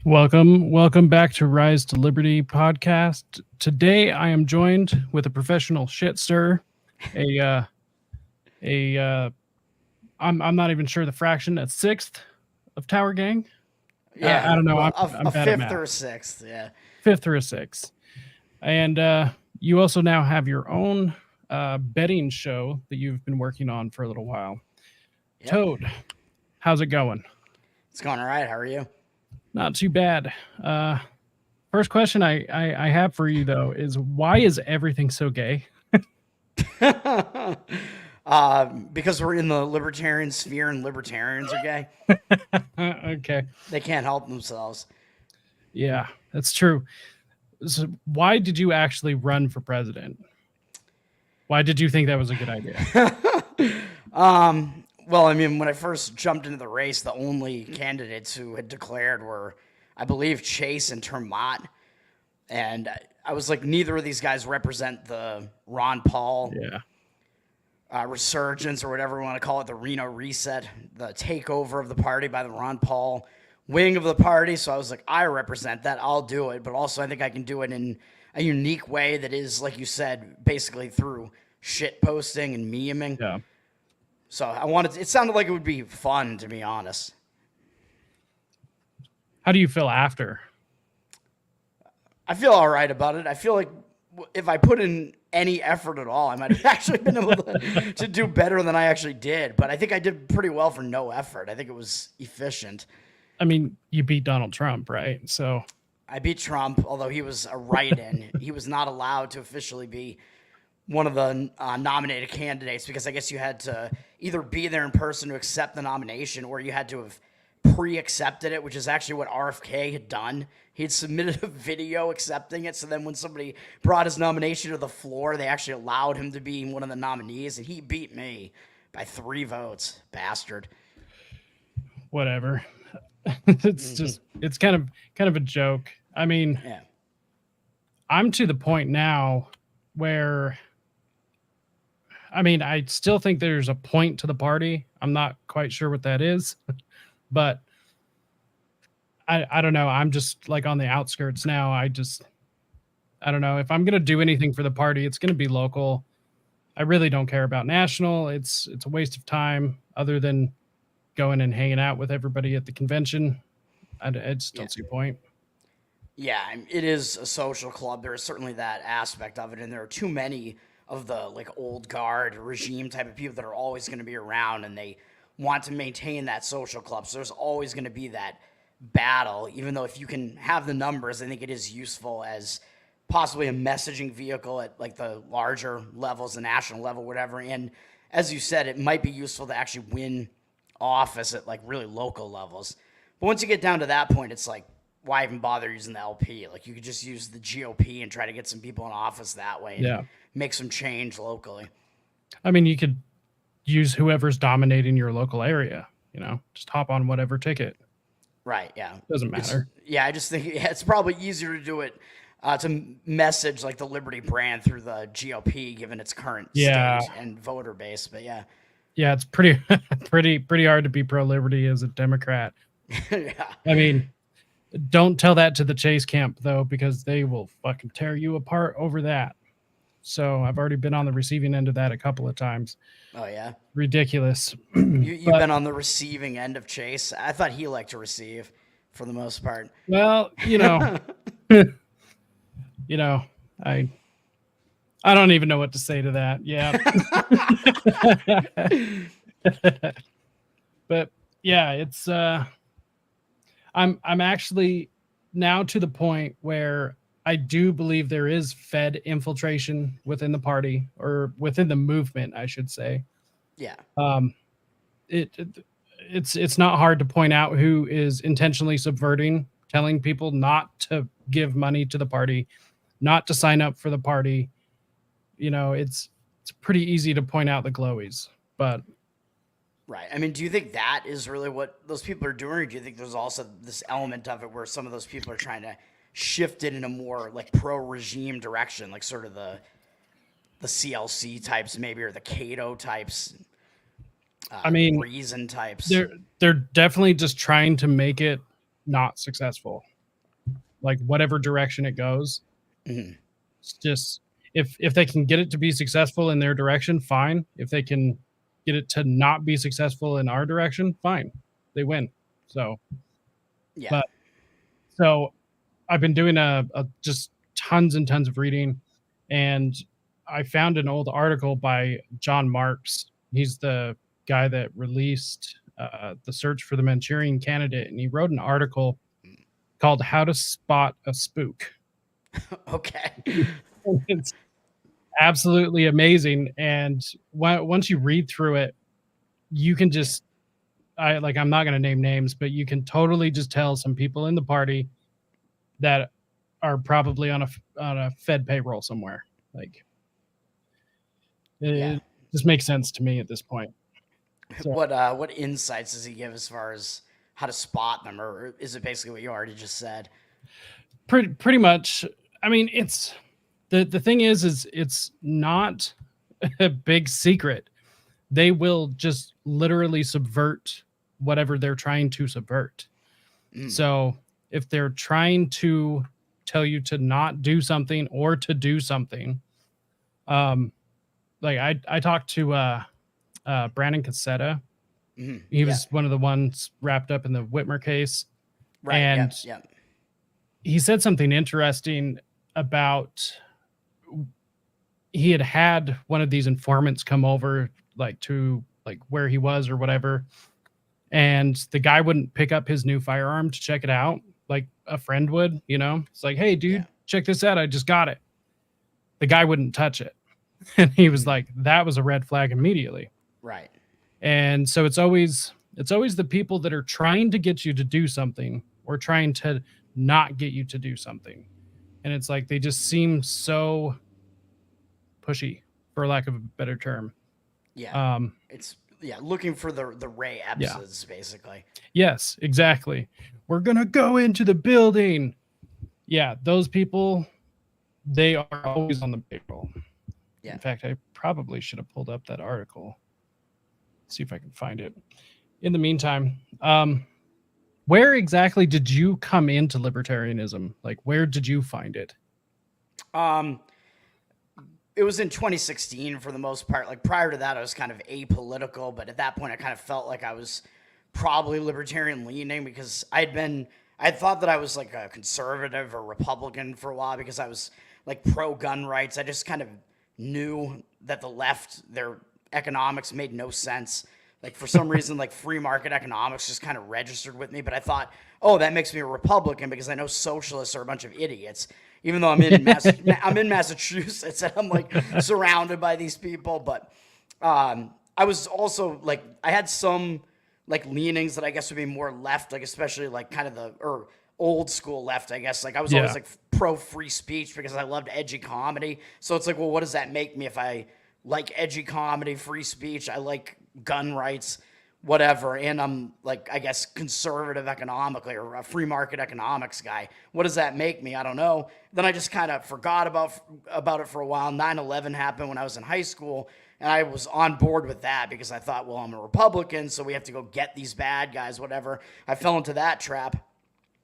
Welcome back to Rise to Liberty podcast. Today I am joined with a professional shit stir, a a I'm not even sure the fraction, a sixth of Tower Gang. I Yeah, don't know. well, I'm a bad at fifth math. or a sixth. Yeah. Fifth or a sixth, and you also now have your own betting show that you've been working on for a little while. Yep. Toad, how's it going? It's going all right. How are you? Not too bad. First question I have for you though is why is everything so gay? Because we're in the libertarian sphere and libertarians are gay. Okay. They can't help themselves. Yeah, that's true. So why did you actually run for president? Why did you think that was a good idea? Well, I mean, when I first jumped into the race, the only candidates who had declared were, I believe, Chase and Termott. And I was like, neither of these guys represent the Ron Paul Yeah. resurgence or whatever we want to call it, the Reno reset, the takeover of the party by the Ron Paul wing of the party. So I was like, I represent that. I'll do it. But also, I think I can do it in a unique way that is, like you said, basically through shit posting and memeing. Yeah. So I wanted, it sounded like it would be fun, to be honest. How do you feel after? I feel all right about it. I feel like if I put in any effort at all, I might have actually been able to do better than I actually did. But I think I did pretty well for no effort. I think it was efficient. I mean, you beat Donald Trump, right? So I beat Trump, although he was a write-in. He was not allowed to officially be one of the nominated candidates because I guess you had to either be there in person to accept the nomination or you had to have pre-accepted it, which is actually what RFK had done. He had submitted a video accepting it, so then when somebody brought his nomination to the floor, they actually allowed him to be one of the nominees, and he beat me by 3 votes. Bastard. whatever. It's kind of a joke. I mean, Yeah. I'm to the point now where I still think there's a point to the party. I'm not quite sure what that is, but I don't know. I'm just like on the outskirts now. I don't know. If I'm going to do anything for the party, it's going to be local. I really don't care about national. It's a waste of time other than going and hanging out with everybody at the convention. I just don't see a point. Yeah, it is a social club. There is certainly that aspect of it, and there are too many of the like old guard regime type of people that are always going to be around, and they want to maintain that social club. So there's always going to be that battle. Even though if you can have the numbers, I think it is useful as possibly a messaging vehicle at like the larger levels, the national level, whatever. And as you said, it might be useful to actually win office at like really local levels. But once you get down to that point, it's like, why even bother using the LP? Like you could just use the GOP and try to get some people in office that way and Yeah. make some change locally. I mean, you could use whoever's dominating your local area, just hop on whatever ticket. Right, yeah. Doesn't matter. I just think it's probably easier to do it to message like the Liberty brand through the GOP, given its current Yeah. state and voter base. But yeah, Yeah, it's pretty pretty hard to be pro liberty as a Democrat. yeah, I mean, don't tell that to the Chase camp though, because they will fucking tear you apart over that. So I've already been on the receiving end of that a couple of times. oh yeah. Ridiculous. You've But, been on the receiving end of Chase. I thought he liked to receive for the most part. well, you know, I I don't even know what to say to that. Yeah. But yeah, it's I'm actually now to the point where I do believe there is Fed infiltration within the party or within the movement, I should say. Yeah, Um, it's not hard to point out who is intentionally subverting, telling people not to give money to the party, not to sign up for the party. It's pretty easy to point out the glowies, but right. I mean, do you think that is really what those people are doing, or do you think there's also this element of it where some of those people are trying to shift it in a more like pro-regime direction, like sort of the CLC types, maybe, or the Cato types, I mean, Reason types? they're definitely just trying to make it not successful. Like whatever direction it goes, Mhm. it's just if they can get it to be successful in their direction, fine. If they can get it to not be successful in our direction, fine. They win. So, Yeah. but so I've been doing a just tons and tons of reading, and I found an old article by John Marks. He's the guy that released the Search for the Manchurian Candidate, and he wrote an article called "How to Spot a Spook." Okay. It's absolutely amazing, and once you read through it, you can just I'm not going to name names, but you can totally just tell some people in the party that are probably on a Fed payroll somewhere. Like Yeah. it just makes sense to me at this point. So What insights does he give as far as how to spot them, or is it basically what you already just said? pretty much, I mean, it's the thing is it's not a big secret. They will just literally subvert whatever they're trying to subvert. Mm. So if they're trying to tell you to not do something or to do something, um, like I talked to Brandon Cassetta. Mhm. He Yeah. was one of the ones wrapped up in the Whitmer case, Right. and Yep. Yep. he said something interesting about he had one of these informants come over like to like where he was or whatever, and the guy wouldn't pick up his new firearm to check it out like a friend would, you know. It's like, hey Yeah. dude, check this out, I just got it. The guy wouldn't touch it. And he was Mhm. like, that was a red flag immediately. Right. And so it's always the people that are trying to get you to do something or trying to not get you to do something. And it's like they just seem so pushy, for lack of a better term. Yeah. Um, It's yeah, looking for the Ray yeah. Eppses, basically. Yes, exactly. We're gonna go into the building. Yeah, those people, they are always on the payroll. Yeah. In fact, I probably should have pulled up that article. See if I can find it. In the meantime, where exactly did you come into libertarianism? Like, where did you find it? Um, it was in 2016 for the most part. Like prior to that, I was kind of apolitical, but at that point, I kind of felt like I was probably libertarian leaning because I had thought that I was like a conservative or Republican for a while because I was like pro gun rights. I just kind of knew that the left, their economics made no sense. Like for some reason, like free market economics just kind of registered with me. But I thought, oh, that makes me a Republican because I know socialists are a bunch of idiots. Even though I'm in Massachusetts and I'm like surrounded by these people, but I was also like I had some like leanings that I guess would be more left, like especially like kind of the or old school left, I guess. Like I was always Yeah. like pro free speech because I loved edgy comedy. So it's like, well, what does that make me if I like edgy comedy, free speech, I like gun rights, whatever, and I'm like I guess conservative economically or a free market economics guy. What does that make me? I don't know. Then I just kind of forgot about it for a while. 9/11 happened when I was in high school, and I was on board with that because I thought, well, I'm a Republican, so we have to go get these bad guys, whatever. I fell into that trap.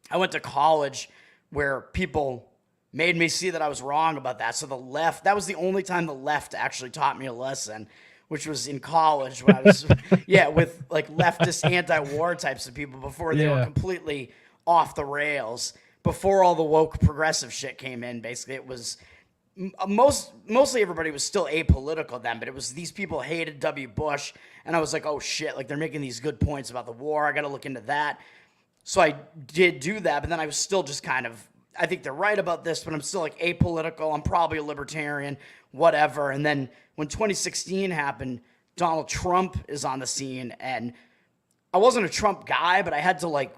I went to college where people made me see that I was wrong about that. So the left, that was the only time the left actually taught me a lesson, which was in college when I was, yeah, with like leftist anti-war types of people before they were Yeah. completely off the rails. Before all the woke progressive shit came in, basically, it was mostly everybody was still apolitical then, but it was these people hated W. Bush, and I was like, oh shit, like they're making these good points about the war. I got to look into that. So I did do that, but then I was still just kind of, I think they're right about this, but I'm still like apolitical. I'm probably a libertarian, whatever. And then when 2016 happened, Donald Trump is on the scene, and I wasn't a Trump guy, but I had to like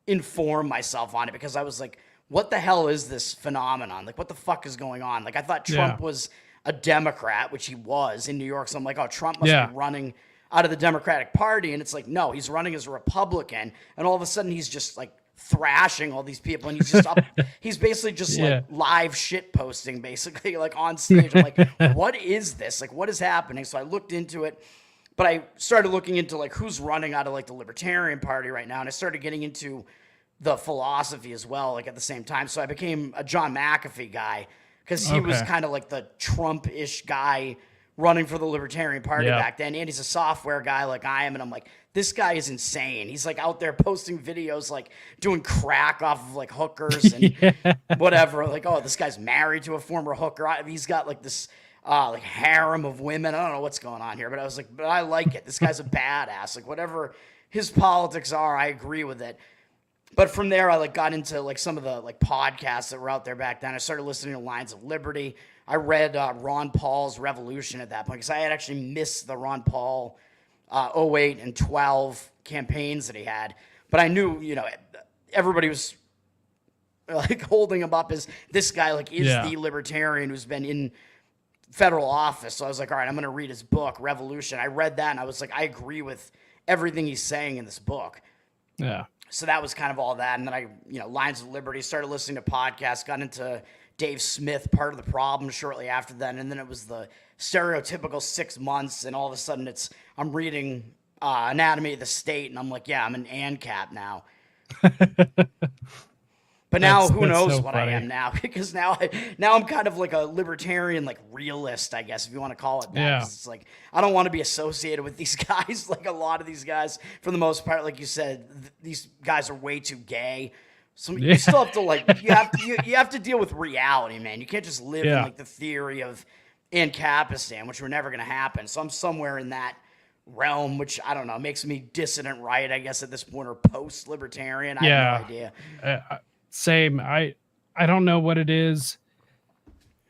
inform myself on it because I was like, what the hell is this phenomenon? Like, what the fuck is going on? Like, I thought Yeah. Trump was a Democrat, which he was in New York. So I'm like, oh, Trump must Yeah. be running out of the Democratic Party. And it's like, no, he's running as a Republican. And all of a sudden, he's just like thrashing all these people. And he's just up, he's basically just Yeah. like live shit posting, basically, like on stage. I'm like, what is this? Like, what is happening? So I looked into it. But I started looking into like who's running out of like the Libertarian Party right now. And I started getting into the philosophy as well, like at the same time. So I became a John McAfee guy because he was Okay. kind of like the Trump-ish guy running for the Libertarian Party Yeah. back then. And he's a software guy like I am. And I'm like, this guy is insane. He's like out there posting videos, like doing crack off of like hookers and Yeah. whatever. Like, oh, this guy's married to a former hooker. He's got like this like harem of women. I don't know what's going on here, but I was like, but I like it. This guy's a badass. Like whatever his politics are, I agree with it. But from there, I like got into like some of the like podcasts that were out there back then. I started listening to Lines of Liberty. I read Ron Paul's Revolution at that point because I had actually missed the Ron Paul 08 and 12 campaigns that he had. But I knew, everybody was like holding him up as this guy like is the libertarian who's been in federal office. So I was like, all right, I'm going to read his book, Revolution. I read that and I was like, I agree with everything he's saying in this book. Yeah. So that was kind of all that. And then I, Lines of Liberty, started listening to podcasts, got into Dave Smith, Part of the Problem, shortly after that. And then it was the stereotypical 6 months. And all of a sudden I'm reading Anatomy of the State. And I'm like, yeah, I'm an ANCAP now. But now who knows what I am now, because now I'm kind of like a libertarian, like realist, I guess, if you want to call it that. Yeah. 'Cause it's like, I don't want to be associated with these guys. Like a lot of these guys, for the most part, like you said, these guys are way too gay. So you still have to like, you have to deal with reality, man. You can't just live in like the theory of Ancapistan, which were never going to happen. So I'm somewhere in that realm, which I don't know, makes me dissident right, I guess, at this point, or post-libertarian. I have no idea. Same. I don't know what it is.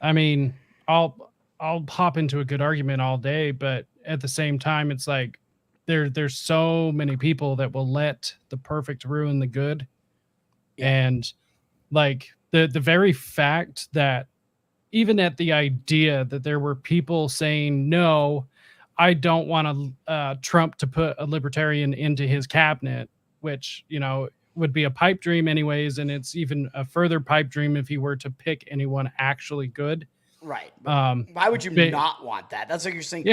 I mean, I'll hop into a good argument all day, but at the same time, it's like there's so many people that will let the perfect ruin the good. Yeah. And like the very fact that even at the idea that there were people saying, no, I don't want Trump to put a libertarian into his cabinet, which, would be a pipe dream anyways, and it's even a further pipe dream if he were to pick anyone actually good. Right. Why would you not want that? That's like you're saying,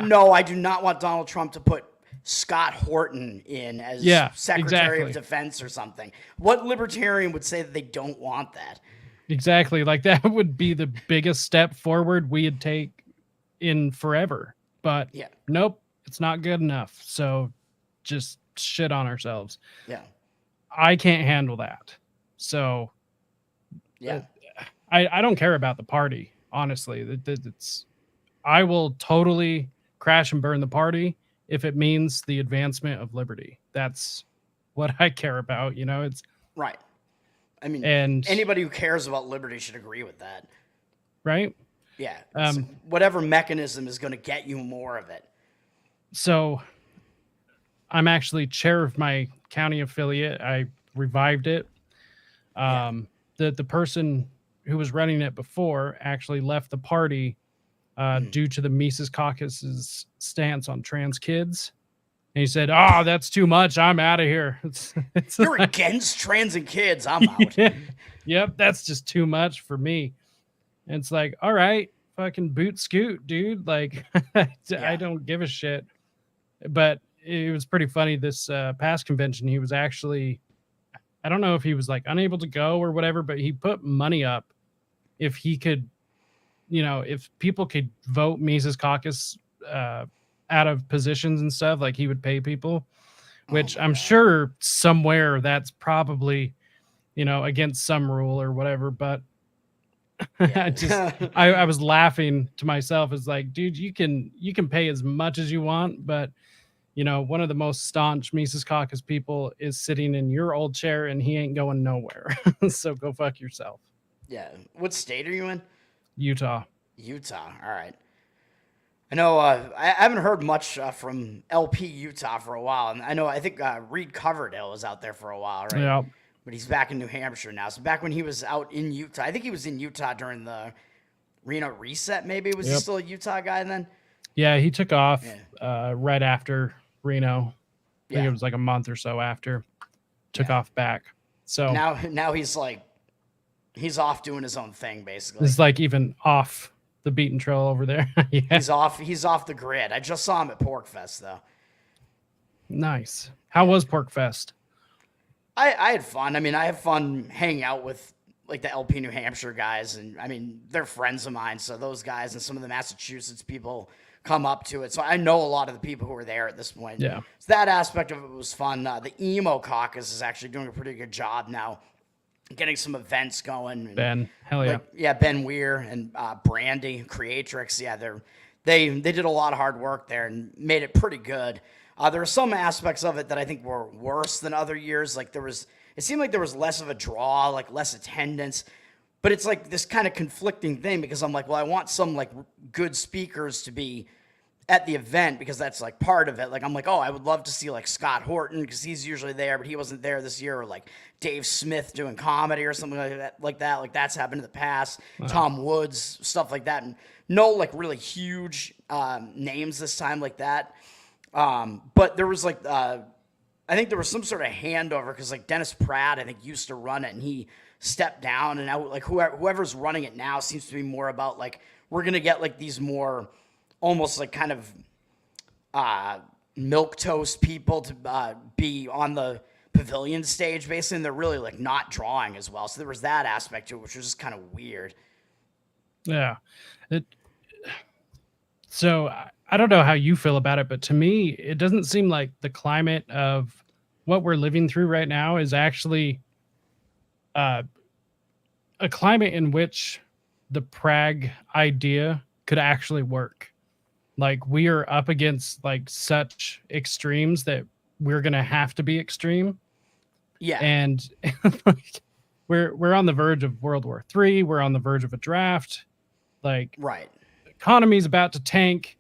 no, I do not want Donald Trump to put Scott Horton in as Secretary of Defense or something. What libertarian would say that they don't want that? Exactly. Like that would be the biggest step forward we'd take in forever. But nope, it's not good enough. So just shit on ourselves. Yeah. I can't handle that. So I don't care about the party, honestly. I will totally crash and burn the party if it means the advancement of liberty. That's what I care about. It's right. I mean, and anybody who cares about liberty should agree with that. Right? Yeah. Whatever mechanism is going to get you more of it. So I'm actually chair of my county affiliate. I revived it. The person who was running it before actually left the party due to the Mises Caucus's stance on trans kids. And he said, "Oh, that's too much. I'm out of here." You're like, against trans and kids. I'm out. Yep, that's just too much for me. And it's like, all right, fucking boot scoot, dude. Like, I don't give a shit. But it was pretty funny. This past convention, he was actually, I don't know if he was like unable to go or whatever, but he put money up if he could, if people could vote Mises Caucus out of positions and stuff, like he would pay people, which I'm sure somewhere that's probably, against some rule or whatever. But I was laughing to myself. It's like, dude, you can pay as much as you want, but one of the most staunch Mises Caucus people is sitting in your old chair and he ain't going nowhere. So go fuck yourself. Yeah. What state are you in? Utah. All right. I know I haven't heard much from LP Utah for a while. And I think Reed Coverdale was out there for a while, right? Yeah. But he's back in New Hampshire now. So back when he was out in Utah, I think he was in Utah during the Reno reset, maybe. Was he still a Utah guy then? Yeah, he took off right after Reno. I think it was like a month or so after. Took off back. So now he's like, he's off doing his own thing, basically. He's like even off the beaten trail over there. He's off the grid. I just saw him at PorkFest though. Nice. How was PorkFest? I had fun. I mean, I have fun hanging out with like the LP New Hampshire guys, and I mean, they're friends of mine. So those guys and some of the Massachusetts people come up to it. So I know a lot of the people who are there at this point. Yeah. So that aspect of it was fun. The emo caucus is actually doing a pretty good job now, getting some events going. And Ben, hell yeah. like yeah, Ben Weir and Brandy Creatrix. Yeah, they did a lot of hard work there and made it pretty good. There were some aspects of it that I think were worse than other years. Like it seemed like there was less of a draw, like less attendance. But it's like this kind of conflicting thing because I'm like, well, I want some like good speakers to be at the event because that's like part of it. Like I'm like, oh, I would love to see like Scott Horton because he's usually there, but he wasn't there this year, or like Dave Smith doing comedy or something like that. Like that's happened in the past. Tom Woods, stuff like that, and no like really huge names this time like that. But there was like I think there was some sort of handover because like Dennis Pratt I think used to run it and he stepped down, and now like whoever's running it now seems to be more about like we're gonna get like these more almost like kind of milk toast people to be on the pavilion stage basically, and they're really like not drawing as well. So there was that aspect to it, which was just kind of weird. Yeah. It, so I don't know how you feel about it, but to me, it doesn't seem like the climate of what we're living through right now is actually a climate in which the Prague idea could actually work. Like we are up against like such extremes that we're gonna have to be extreme. Yeah. And we're on the verge of World War III. We're on the verge of a draft. Like Right. economy's about to tank.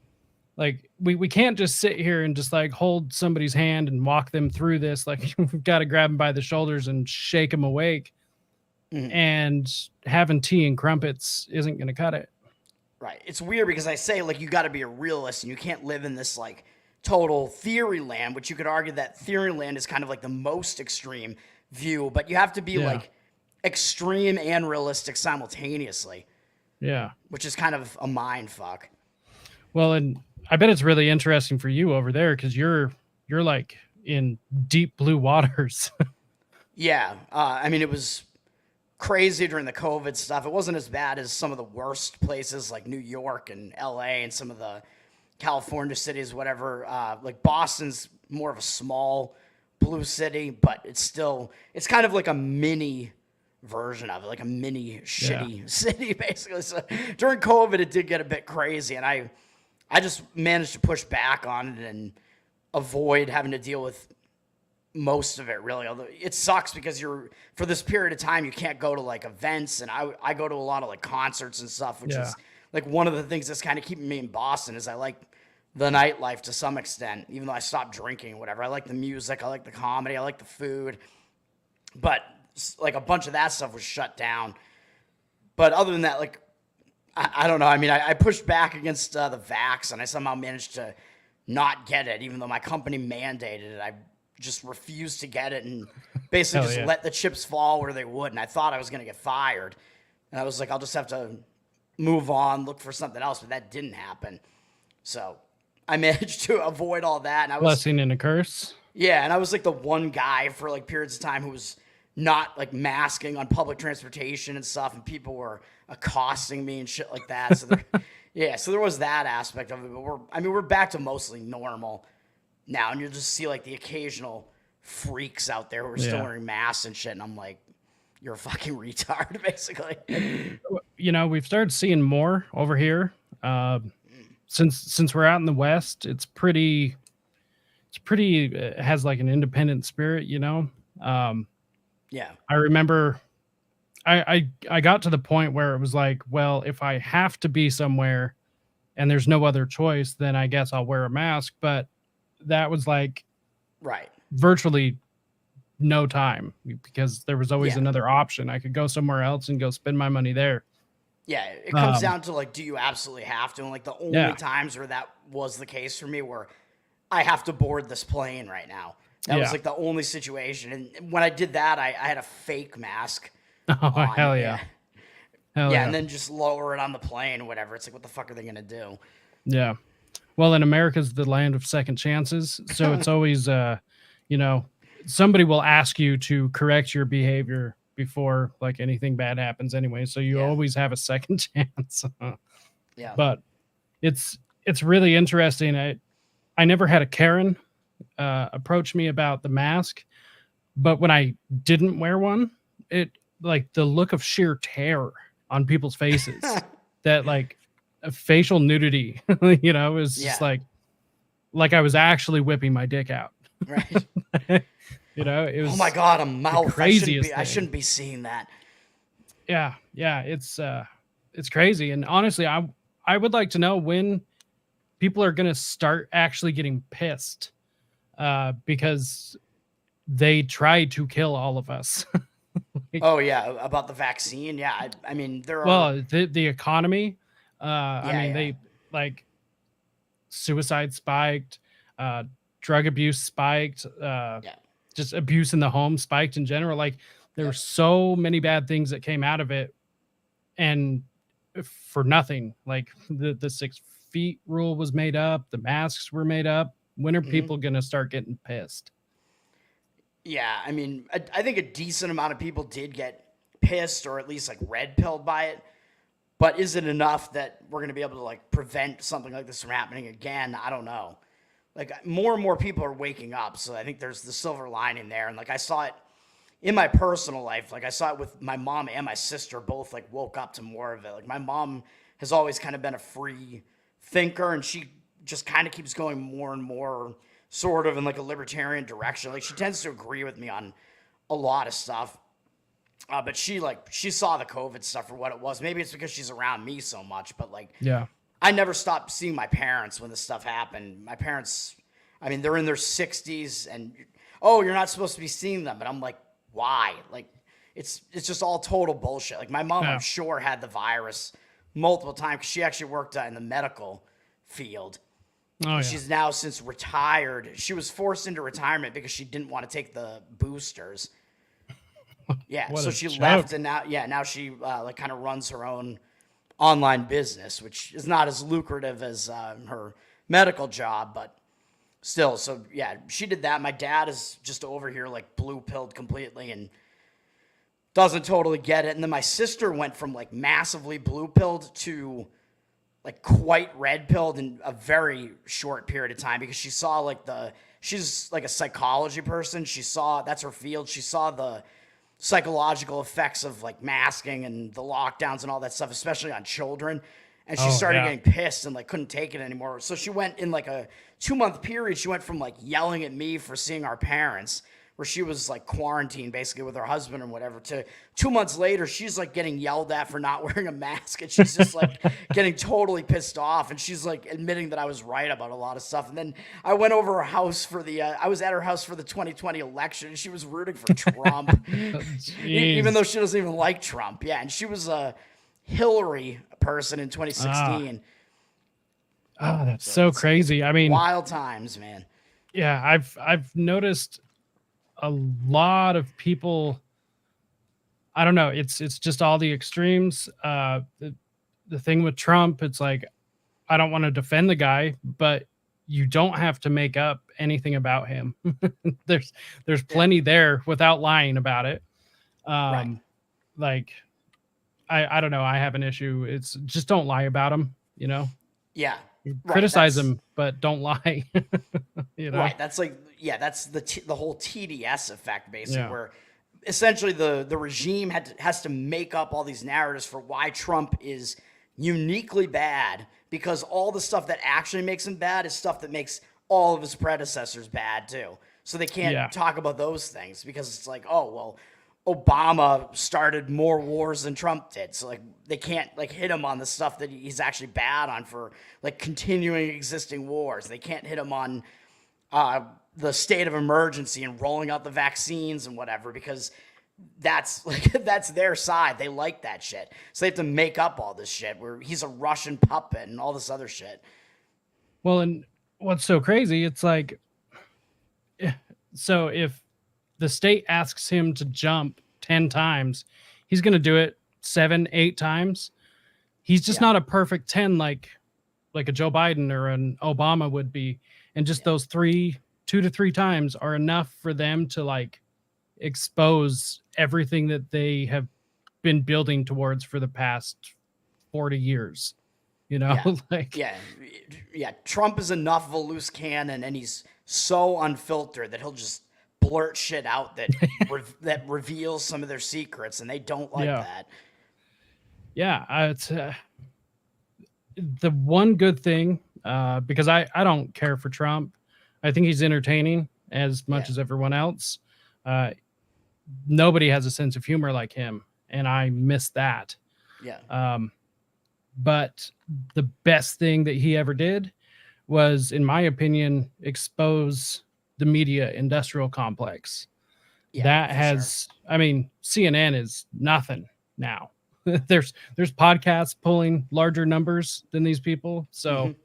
Like we can't just sit here and just like hold somebody's hand and walk them through this. Like we've got to grab them by the shoulders and shake them awake. Mhm. And having tea and crumpets isn't going to cut it. Right. It's weird because I say like you got to be a realist and you can't live in this like total theory land, which you could argue that theory land is kind of like the most extreme view, but you have to be Yeah. like extreme and realistic simultaneously, Yeah. which is kind of a mind fuck. Well, and I bet it's really interesting for you over there because you're like in deep blue waters. Yeah. I mean, it was crazy during the COVID stuff. It wasn't as bad as some of the worst places like New York and LA and some of the California cities, whatever. Like Boston's more of a small blue city, but it's kind of like a mini version of it, like a mini shitty city, basically. So during COVID, it did get a bit crazy, and I just managed to push back on it and avoid having to deal with most of it, really. Although it sucks because for this period of time you can't go to like events, and I go to a lot of like concerts and stuff, which is like one of the things that's kind of keeping me in Boston is I like the nightlife to some extent, even though I stopped drinking or whatever. I like the music, I like the comedy, I like the food, but like a bunch of that stuff was shut down. But other than that, like I don't know. I mean, I pushed back against the vax, and I somehow managed to not get it, even though my company mandated it. I just refused to get it and basically just let the chips fall where they would. And I thought I was going to get fired. And I was like, I'll just have to move on, look for something else. But that didn't happen. So I managed to avoid all that. And I was blessing and a curse. Yeah, and I was like the one guy for like periods of time who was not like masking on public transportation and stuff, and people were accosting me and shit like that. So so there was that aspect of it. But we're back to mostly normal now, and you'll just see like the occasional freaks out there who are still wearing masks and shit, and I'm like, you're a fucking retard, basically. You know, we've started seeing more over here. Since we're out in the West, it's pretty it has like an independent spirit, you know. Yeah. I remember I got to the point where it was like, well, if I have to be somewhere and there's no other choice, then I guess I'll wear a mask. But that was like virtually no time because there was always another option. I could go somewhere else and go spend my money there. Yeah, it comes down to like, do you absolutely have to? And like the only times where that was the case for me were I have to board this plane right now. That was like the only situation. And when I did that, I had a fake mask. Oh, hell yeah. Hell yeah. And then just lower it on the plane or whatever. It's like, what the fuck are they going to do? Yeah. Well, and America's the land of second chances. So it's always, you know, somebody will ask you to correct your behavior before like anything bad happens anyway, so you Yeah. always have a second chance. Yeah. But it's really interesting. I never had a Karen approach me about the mask, but when I didn't wear one, it like the look of sheer terror on people's faces, that like facial nudity, it was just Yeah. like I was actually whipping my dick out. Right. It Oh my was God, a the mouth. craziest I thing. shouldn't be seeing that. Yeah, yeah, it's crazy. And honestly, I would like to know when people are gonna start actually getting pissed, because they tried to kill all of us. Like, Oh yeah, about the vaccine. Yeah, I mean there are. well, the economy, I Yeah, mean, yeah, they like suicide spiked, uh, drug abuse spiked, yeah. just abuse in the home spiked in general. Like there were Yep. so many bad things that came out of it, and for nothing. Like the 6 feet rule was made up, the masks were made up. When are Hmm. people gonna start getting pissed? Yeah, I mean, I think a decent amount of people did get pissed or at least like red pilled by it. But is it enough that we're going to be able to like prevent something like this from happening again? I don't know. Like more and more people are waking up, so I think there's the silver lining there. And like I saw it in my personal life, like I saw it with my mom and my sister both like woke up to more of it. Like my mom has always kind of been a free thinker, and she just kind of keeps going more and more sort of in like a libertarian direction. Like she tends to agree with me on a lot of stuff. But she saw the COVID stuff for what it was. Maybe it's because she's around me so much, but like Yeah. I never stopped seeing my parents when this stuff happened. My parents, I mean, they're in their 60s, and oh, you're not supposed to be seeing them. But I'm like, why? Like, it's just all total bullshit. Like my mom, I'm Yeah. sure had the virus multiple times because she actually worked in the medical field. Oh And yeah. she's now since retired. She was forced into retirement because she didn't want to take the boosters. Yeah, What so a she joke. left, and now she like kind of runs her own online business, which is not as lucrative as her medical job, but still. So yeah, she did that. My dad is just over here like blue pilled completely and doesn't totally get it. And then my sister went from like massively blue pilled to like quite red pilled in a very short period of time because she saw like she's like a psychology person. She saw that's her field. She saw the psychological effects of like masking and the lockdowns and all that stuff, especially on children. And she Oh started yeah. getting pissed and like couldn't take it anymore. So she went in like a 2 month period. She went from like yelling at me for seeing our parents, where she was like quarantined basically with her husband or whatever, to 2 months later, she's like getting yelled at for not wearing a mask. And she's just like getting totally pissed off. And she's like admitting that I was right about a lot of stuff. And then I went over her house I was at her house for the 2020 election, and she was rooting for Trump, even though Jeez. she doesn't even like Trump. Yeah. And she was a Hillary person in Ah. 2016. Oh, that's So so it's crazy. I mean, wild times, man. yeah, I've noticed a lot of people. I don't know. It's just all the extremes. The thing with Trump, it's like I don't want to defend the guy, but you don't have to make up anything about him. there's there's Yeah. plenty there without lying about it. Right. Um, like I don't know. I have an issue. It's just don't lie about him. Yeah. Right. Criticize him, but don't lie. you know. Right. That's like, yeah, that's the whole TDS effect, basically, Yeah. where essentially the regime has to make up all these narratives for why Trump is uniquely bad, because all the stuff that actually makes him bad is stuff that makes all of his predecessors bad too. So they can't Yeah. talk about those things because it's like, oh well, Obama started more wars than Trump did. So like they can't like hit him on the stuff that he's actually bad on for like continuing existing wars. They can't hit him on uh, the state of emergency and rolling out the vaccines and whatever, because that's like that's their side. They like that shit. So they have to make up all this shit where he's a Russian puppet and all this other shit. Well, and what's so crazy? It's like, so if the state asks him to jump 10 times, he's going to do it 7, 8 times. He's just Yeah. not a perfect 10 like a Joe Biden or an Obama would be. And just Yeah. those three 2 to 3 times are enough for them to like expose everything that they have been building towards for the past 40 years. You know, Yeah, like yeah, yeah. Trump is enough of a loose cannon, and he's so unfiltered that he'll just blurt shit out that that reveals some of their secrets, and they don't like yeah. that. Yeah, it's the one good thing, because I don't care for Trump. I think he's entertaining as much Yeah, as everyone else. Uh, Nobody has a sense of humor like him, and I miss that. yeah, Um, but the best thing that he ever did was, in my opinion, expose the media industrial complex. yeah, That for sure. has, I mean, CNN is nothing now. There's podcasts pulling larger numbers than these people. Hmm. So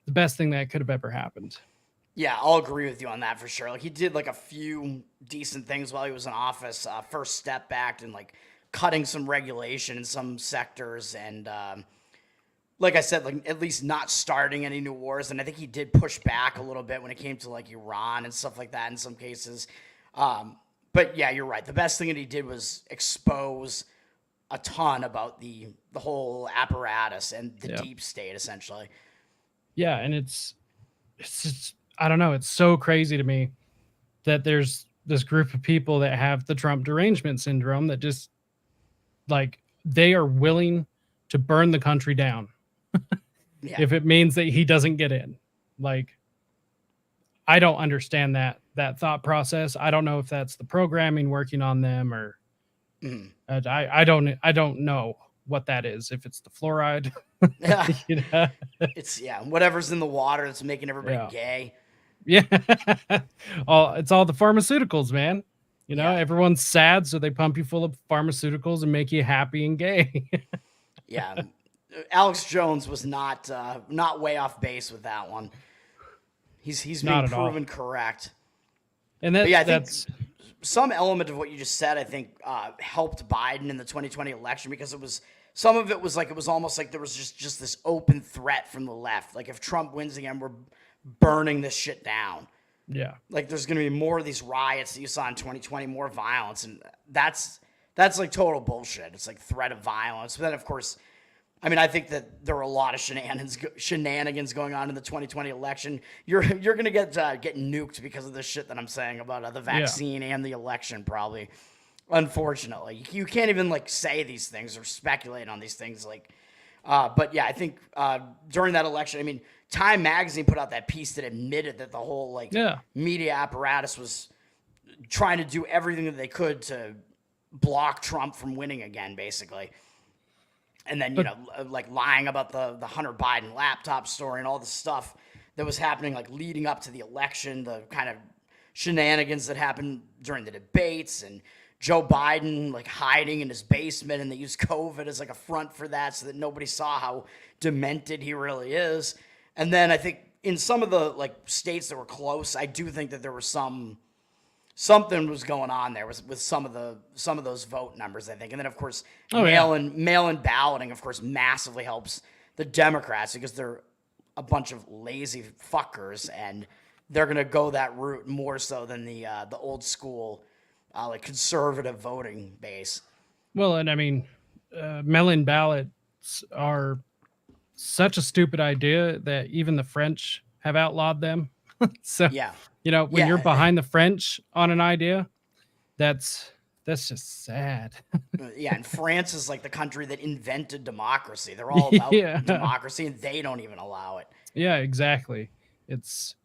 the best thing that could have ever happened. Yeah, I'll agree with you on that for sure. Like he did like a few decent things while he was in office. First Step Act and like cutting some regulation in some sectors, and like I said, like at least not starting any new wars. And I think he did push back a little bit when it came to like Iran and stuff like that in some cases. But yeah, you're right. The best thing that he did was expose a ton about the whole apparatus and the Yeah. deep state essentially. Yeah. And it's just, I don't know. It's so crazy to me that there's this group of people that have the Trump derangement syndrome that just like they are willing to burn the country down Yeah. if it means that he doesn't get in. Like, I don't understand that thought process. I don't know if that's the programming working on them, or Mhm. I don't know what that is. If it's the fluoride, Yeah. you know? It's yeah, whatever's in the water that's making everybody Yeah, gay. yeah. All it's all the pharmaceuticals, man. You know, Yeah. everyone's sad, so they pump you full of pharmaceuticals and make you happy and gay. Yeah. Alex Jones was not way off base with that one. He's being Not at all. proven correct. And But yeah, I think that's some element of what you just said, I think, helped Biden in the 2020 election because it was some of it was like it was almost like there was just this open threat from the left. Like if Trump wins again, we're burning this shit down. yeah. Like there's going to be more of these riots that you saw in 2020, more violence, and that's like total bullshit. It's like threat of violence. But then of course, I mean, I think that there were a lot of shenanigans going on in the 2020 election. You're gonna get nuked because of this shit that I'm saying about the Yeah. vaccine and the election, probably. Unfortunately, you can't even like say these things or speculate on these things. Like, but yeah, I think during that election, I mean, Time Magazine put out that piece that admitted that the whole like Yeah. media apparatus was trying to do everything that they could to block Trump from winning again, basically. And then, But like lying about the Hunter Biden laptop story and all the stuff that was happening, like leading up to the election, the kind of shenanigans that happened during the debates, and Joe Biden like hiding in his basement, and they used COVID as like a front for that so that nobody saw how demented he really is. And then I think in some of the like states that were close, I do think that there was something was going on there with some of those vote numbers, I think. And then of course oh yeah. mail in balloting of course massively helps the Democrats because they're a bunch of lazy fuckers and they're gonna go that route more so than the old school like conservative voting base. Well, and I mean, mail-in ballots are such a stupid idea that even the French have outlawed them. So, Yeah. you know, when you're Yeah. behind the French on an idea, that's that's just sad. Yeah, and France is like the country that invented democracy. They're all about Yeah. democracy and they don't even allow it. Yeah, exactly. It's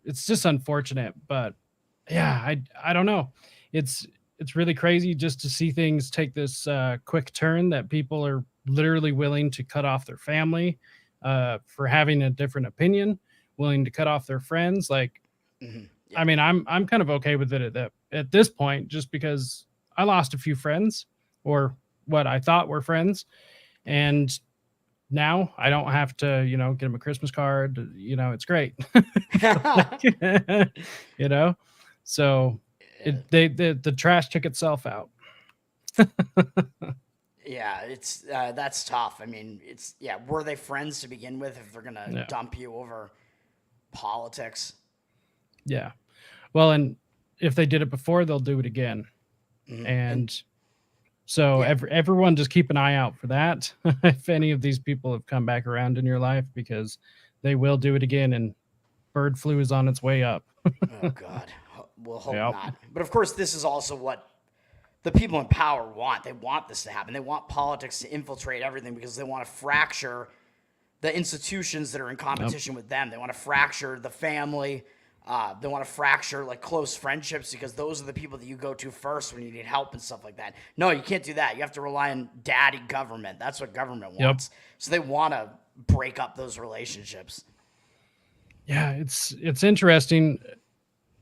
it's just unfortunate, but yeah, I don't know. It's it's really crazy just to see things take this quick turn that people are literally willing to cut off their family for having a different opinion, willing to cut off their friends. Like, I Yeah. mean, I'm kind of okay with it at this point, just because I lost a few friends, or what I thought were friends, and now I don't have to, you know, get them a Christmas card. You know, it's great. Like, you know, so the trash took itself out. Yeah, it's that's tough. I mean, it's yeah. Were they friends to begin with? If they're gonna Yeah, dump you over politics, Yeah. Well, and if they did it before, they'll do it again. And And so yeah, everyone just keep an eye out for that if any of these people have come back around in your life, because they will do it again, and bird flu is on its way up. oh God, we'll hope Yep. not. But of course, this is also what the people in power want. They want this to happen. They want politics to infiltrate everything because they want to fracture the institutions that are in Yep. competition with them. They want to fracture the family. They want to fracture like close friendships because those are the people that you go to first when you need help and stuff like that. No, you can't do that. You have to rely on daddy government. That's what government Yep. wants. So they want to break up those relationships. Yeah, it's interesting.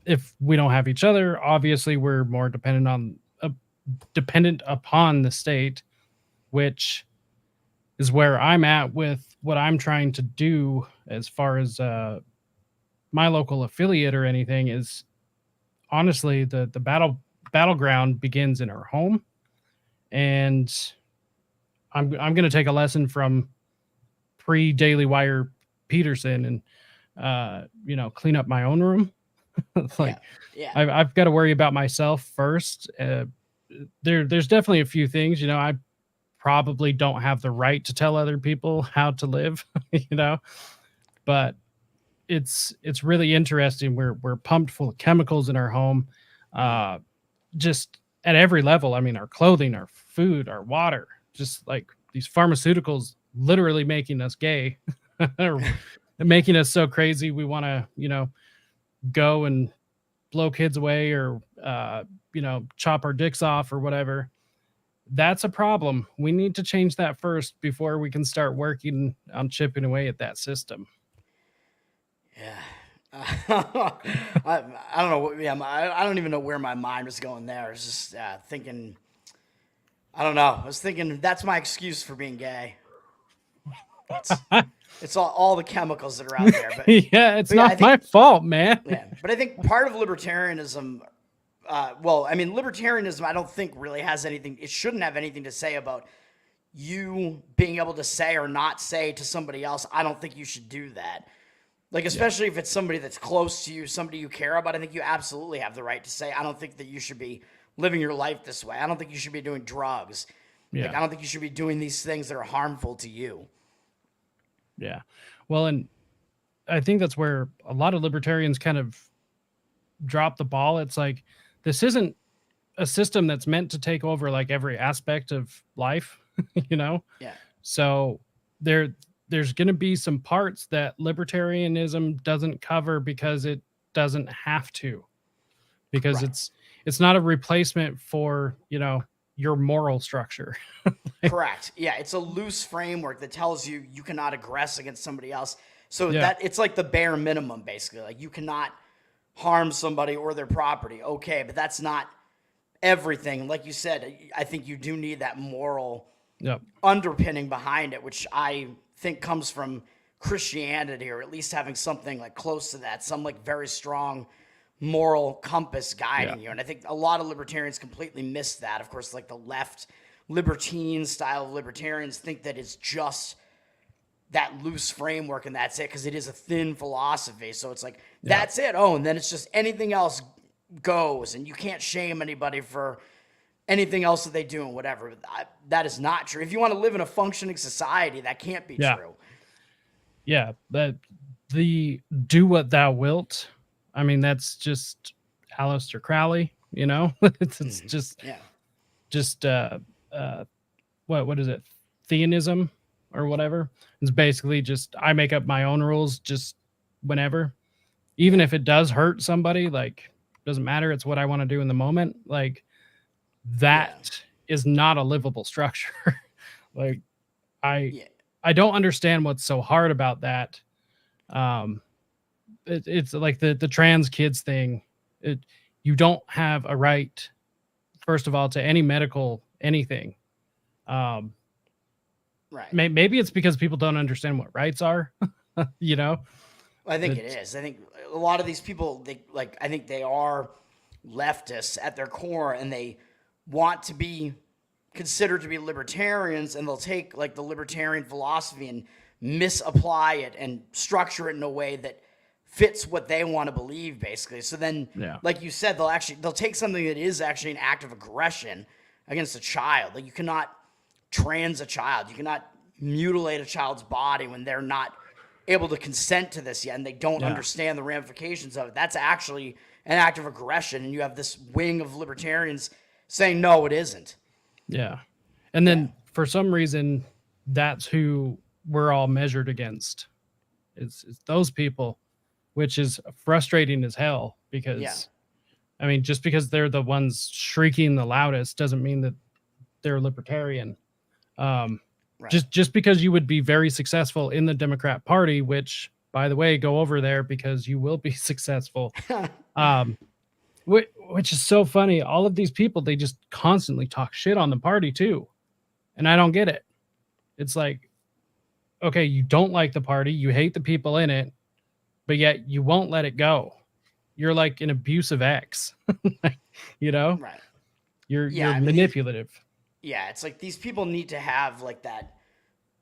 If we don't have each other, obviously we're more dependent upon the state, which is where I'm at with what I'm trying to do as far as my local affiliate or anything. Is honestly the battleground begins in our home, and I'm going to take a lesson from pre Daily Wire Peterson, and clean up my own room. Yeah, Like yeah, I've got to worry about myself first. There's definitely a few things, I probably don't have the right to tell other people how to live, but it's really interesting. We're pumped full of chemicals in our home, uh, just at every level. I mean, our clothing, our food, our water, just like these pharmaceuticals, literally making us gay, or making us so crazy we want to, go and blow kids away, or chop our dicks off or whatever. That's a problem. We need to change that first before we can start working on chipping away at that system. yeah. I don't know. Yeah, I don't even know where my mind was going there. I was just thinking. I don't know. I was thinking that's my excuse for being gay. It's it's all the chemicals that are out there. Yeah, it's But yeah, I not think my fault, man. yeah. But I think part of libertarianism. Well, I mean, libertarianism. I don't think really has anything. It shouldn't have anything to say about you being able to say or not say to somebody else. I don't think you should do that. Like, especially if it's somebody that's close to you, somebody you care about, I think you absolutely have the right to say, I don't think that you should be living your life this way. I don't think you should be doing drugs. Like, Yeah, I don't think you should be doing these things that are harmful to you. yeah. Well, and I think that's where a lot of libertarians kind of drop the ball. It's like, this isn't a system that's meant to take over like every aspect of life, you know? Yeah. So there there's going to be some parts that libertarianism doesn't cover because it doesn't have to, because Right. it's not a replacement for, your moral structure. Correct. Yeah. It's a loose framework that tells you you cannot aggress against somebody else. So Yeah. that it's like the bare minimum, basically. Like, you cannot harm somebody or their property. Okay. But that's not everything. Like you said, I think you do need that moral Yep. underpinning behind it, which I think comes from Christianity, or at least having something like close to that, some like very strong moral compass Yeah. guiding you. And I think a lot of libertarians completely miss that. Of course, like the left libertine style of libertarians think that it's just that loose framework and that's it, because it is a thin philosophy. So it's like, Yeah. that's it. Oh, and then it's just anything else goes, and you can't shame anybody for anything else that they do and whatever. That is not true. If you want to live in a functioning society, that can't be Yeah. true. Yeah. But the do what thou wilt, I mean, that's just Aleister Crowley, it's just Yeah. just uh what is it, theanism or whatever. It's basically just, I make up my own rules just whenever, even Yeah. if it does hurt somebody. Like, doesn't matter, it's what I want to do in the moment. Like, Yeah. that is not a livable structure. Like, i Yeah. I don't understand what's so hard about that. um it's like the trans kids thing. You don't have a right, first of all, to any medical anything. um Right. Maybe it's because people don't understand what rights are. you know I think it it's is. I think a lot of these people, I think they are leftists at their core, and they want to be considered to be libertarians, and they'll take like the libertarian philosophy and misapply it and structure it in a way that fits what they want to believe, basically. So then, Yeah. like you said, they'll take something that is actually an act of aggression against a child. Like, you cannot trans a child, you cannot mutilate a child's body when they're not able to consent to this yet and they don't Yeah. understand the ramifications of it. That's actually an act of aggression, and you have this wing of libertarians saying no, it isn't. Yeah. And then Yeah. for some reason, that's who we're all measured against. It's those people, which is frustrating as hell because, Yeah. I mean, just because they're the ones shrieking the loudest doesn't mean that they're libertarian. Right. Just because you would be very successful in the Democrat Party, which, by the way, go over there because you will be successful. Which is so funny. All of these people, they just constantly talk shit on the party too, and I don't get it. It's like, okay, you don't like the party, you hate the people in it, but yet you won't let it go. You're like an abusive ex, you know. Right. You're Yeah, I mean, manipulative. yeah, it's like these people need to have like that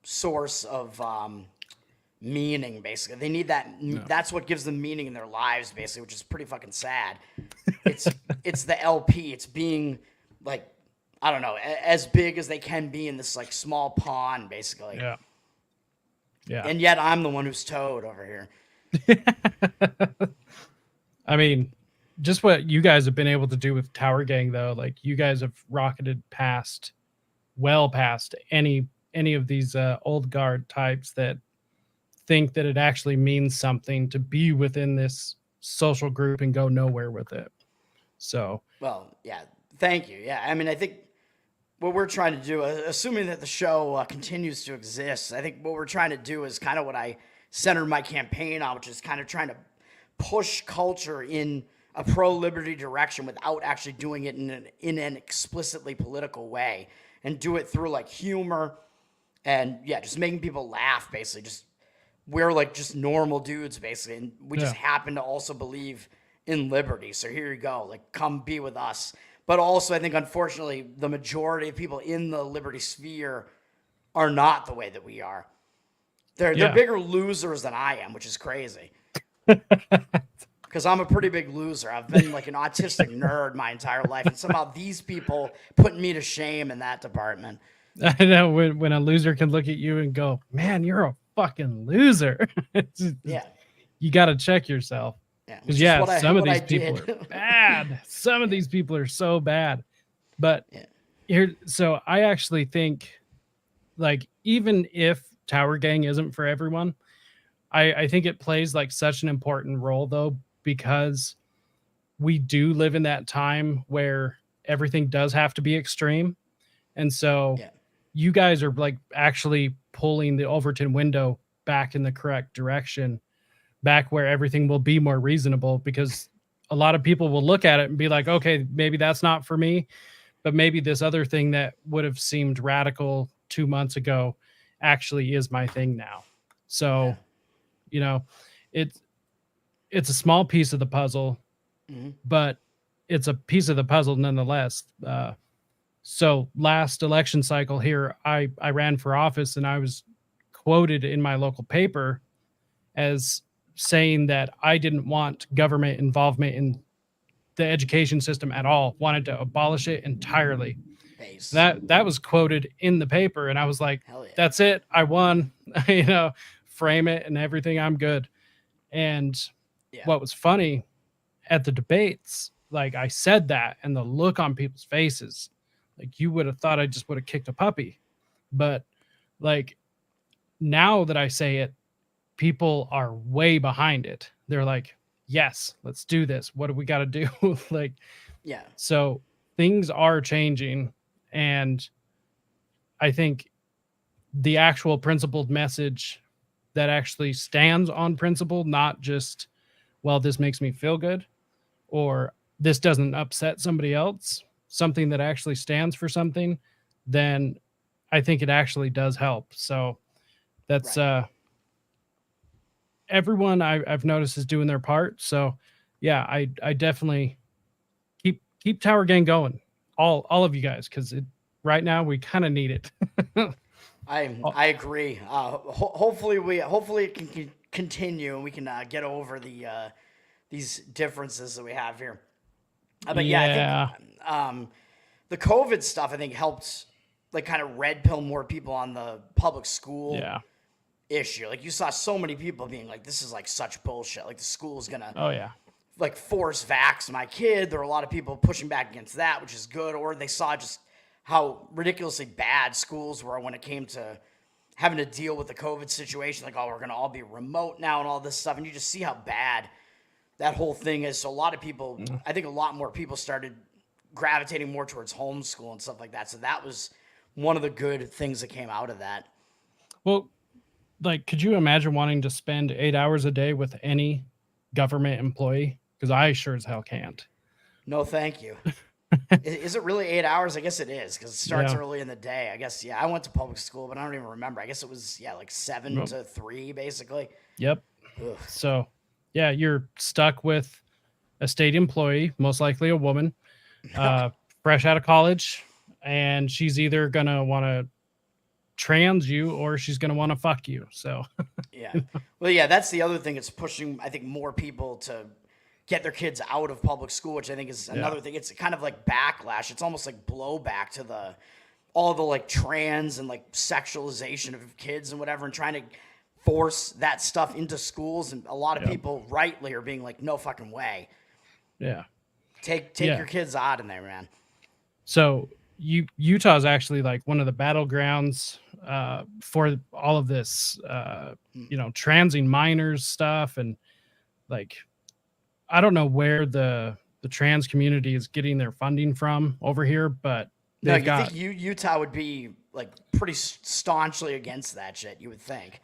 source of meaning, basically. They need that. Yeah. That's what gives them meaning in their lives, basically, which is pretty fucking sad. It's the LP. It's being like, I don't know, as big as they can be in this like small pond, basically. Yeah. Yeah. And yet I'm the one who's toad over here. I mean, just what you guys have been able to do with Tower Gang, though, like you guys have rocketed past, well past any of these old guard types that think that it actually means something to be within this social group and go nowhere with it. So, Well, yeah, thank you. Yeah, I mean, I think what we're trying to do, assuming that the show continues to exist, I think what we're trying to do is kind of what I centered my campaign on, which is kind of trying to push culture in a pro-liberty direction without actually doing it in an explicitly political way, and do it through like humor and yeah, just making people laugh, basically. Just we're like just normal dudes, basically, and we just happen to also believe in liberty. So here you go, like come be with us. But also, I think unfortunately, the majority of people in the liberty sphere are not the way that we are. They're bigger losers than I am, which is crazy. Because I'm a pretty big loser. I've been like an autistic nerd my entire life, and somehow these people put me to shame in that department. I know when a loser can look at you and go, "Man, you're a fucking loser." Yeah. You got to check yourself. Yeah. Because some of these people are bad. Some of these people are so bad. But so I actually think, like, even if Tower Gang isn't for everyone, I think it plays like such an important role, though, because we do live in that time where everything does have to be extreme. And so you guys are like actually pulling the Overton window back in the correct direction, back where everything will be more reasonable, because a lot of people will look at it and be like, okay, maybe that's not for me, but maybe this other thing that would have seemed radical 2 months ago actually is my thing now. So, you know, it's a small piece of the puzzle, but it's a piece of the puzzle nonetheless. So last election cycle here, I ran for office, and I was quoted in my local paper as saying that I didn't want government involvement in the education system at all, wanted to abolish it entirely. That was quoted in the paper, and I was like, that's it, I won. Frame it and everything, I'm good. And what was funny at the debates, like I said that, and the look on people's faces, like you would have thought I just would have kicked a puppy. But like now that I say it, people are way behind it. They're like, yes, let's do this. What do we got to do? Like, so things are changing. And I think the actual principled message that actually stands on principle, not just, well, this makes me feel good, or this doesn't upset somebody else, something that actually stands for something, then I think it actually does help. So that's everyone I've noticed is doing their part. So yeah, I definitely keep Tower Gang going, all of you guys, because right now we kind of need it. I agree. Hopefully it can continue and we can get over these differences that we have here. But yeah, I think Yeah. um, the COVID stuff I think helped like kind of red pill more people on the public school Yeah. issue. Like you saw so many people being like, "This is like such bullshit. Like the school is gonna Oh yeah. like force vax my kid." There were a lot of people pushing back against that, which is good. Or they saw just how ridiculously bad schools were when it came to having to deal with the COVID situation. Like, oh, we're gonna all be remote now and all this stuff, and you just see how bad that whole thing is. So a lot of people, Mm. I think a lot more people started gravitating more towards homeschool and stuff like that. So that was one of the good things that came out of that. Well, like, could you imagine wanting to spend 8 hours a day with any government employee? Because I sure as hell can't. No, thank you. Is it really 8 hours? I guess it is because it starts Yeah. early in the day. I guess, yeah, I went to public school, but I don't even remember. I guess it was, yeah, like 7 Nope. to 3, basically. Yep. Ugh. So, yeah, you're stuck with a state employee, most likely a woman, uh, fresh out of college, and she's either gonna want to trans you or she's gonna want to fuck you. So, Yeah. Well, yeah, that's the other thing. It's pushing, I think, more people to get their kids out of public school, which I think is yeah, another thing. It's kind of like backlash. It's almost like blowback to all the like trans and like sexualization of kids and whatever, and trying to force that stuff into schools. And a lot of yeah, people rightly are being like, no fucking way. yeah, Take yeah. your kids out of there, man. So, Utah is actually like one of the battlegrounds for all of this, transing minors stuff, and like I don't know where the trans community is getting their funding from over here, but No, they've you think got Utah would be like pretty staunchly against that shit? You would think.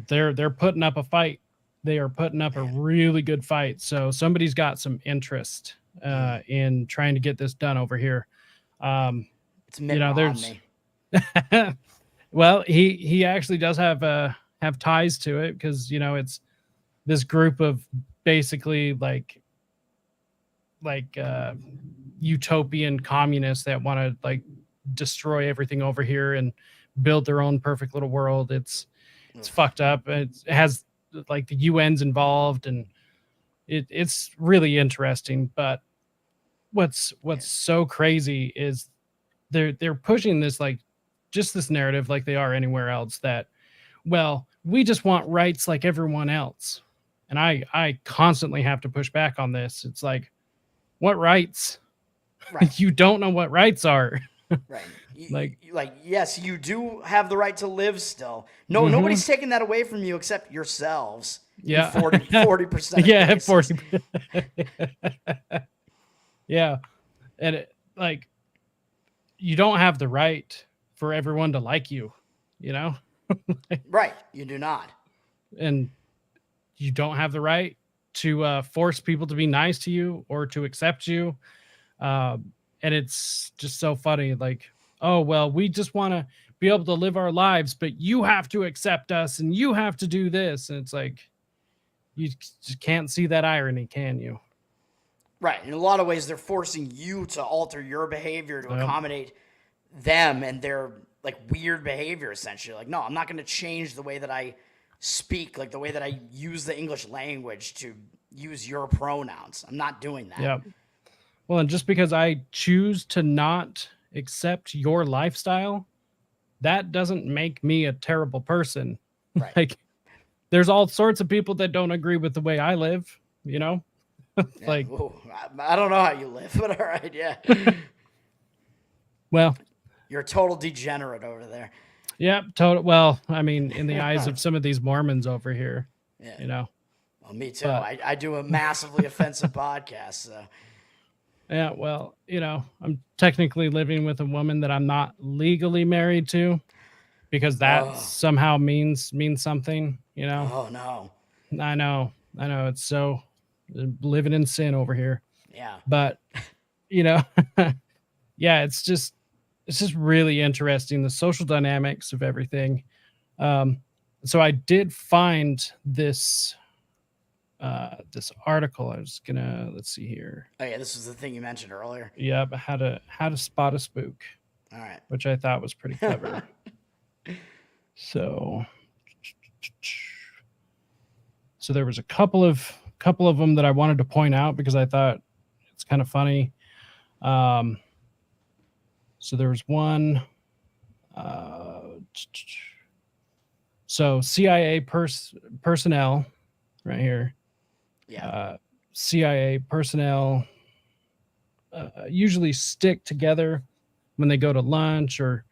they're putting up a fight. They are putting up a Man. really good fight. So somebody's got some interest in trying to get this done over here. Um, It's Mitt there's Romney. well, he actually does have ties to it because it's this group of basically like utopian communists that want to like destroy everything over here and build their own perfect little world. It's fucked up. It has like the UN's involved, and it's really interesting. But what's so crazy is they're pushing this like just this narrative like they are anywhere else that, well, we just want rights like everyone else. And I constantly have to push back on this. It's like, what rights? Right. You don't know what rights are. Right. Like, Yes, you do have the right to live still. No, Mhm. nobody's taking that away from you except yourselves. Yeah. 40% of yeah, cases. 40. Yeah. And like, you don't have the right for everyone to like you, Right. You do not. and you don't have the right to force people to be nice to you or to accept you. And it's just so funny. Like, oh, well, we just want to be able to live our lives, but you have to accept us and you have to do this. And it's like, you just can't see that irony, can you? Right. In a lot of ways, they're forcing you to alter your behavior to Yep. accommodate them and their like weird behavior, essentially. Like, no, I'm not going to change the way that I speak, like the way that I use the English language to use your pronouns. I'm not doing that. Yeah. Well, and just because I choose to not accept your lifestyle, that doesn't make me a terrible person. Right. Like, there's all sorts of people that don't agree with the way I live, Yeah. like, Ooh, I don't know how you live, but all right, yeah. well, You're a total degenerate over there. yeah, total. Well, I mean, in the eyes of some of these Mormons over here, Yeah. Well, me too. But- I do a massively offensive podcast, so yeah, well, I'm technically living with a woman that I'm not legally married to because that Oh. somehow means something, oh no. I know. It's so living in sin over here. Yeah. But, yeah, it's just really interesting, the social dynamics of everything. So I did find this article. I was gonna, let's see here. Oh yeah, this was the thing you mentioned earlier. Yep, how to spot a spook, All right. which I thought was pretty clever. So So there was a couple of them that I wanted to point out because I thought it's kind of funny. Um, so there was one. So CIA personnel right here. Yeah. CIA personnel usually stick together when they go to lunch or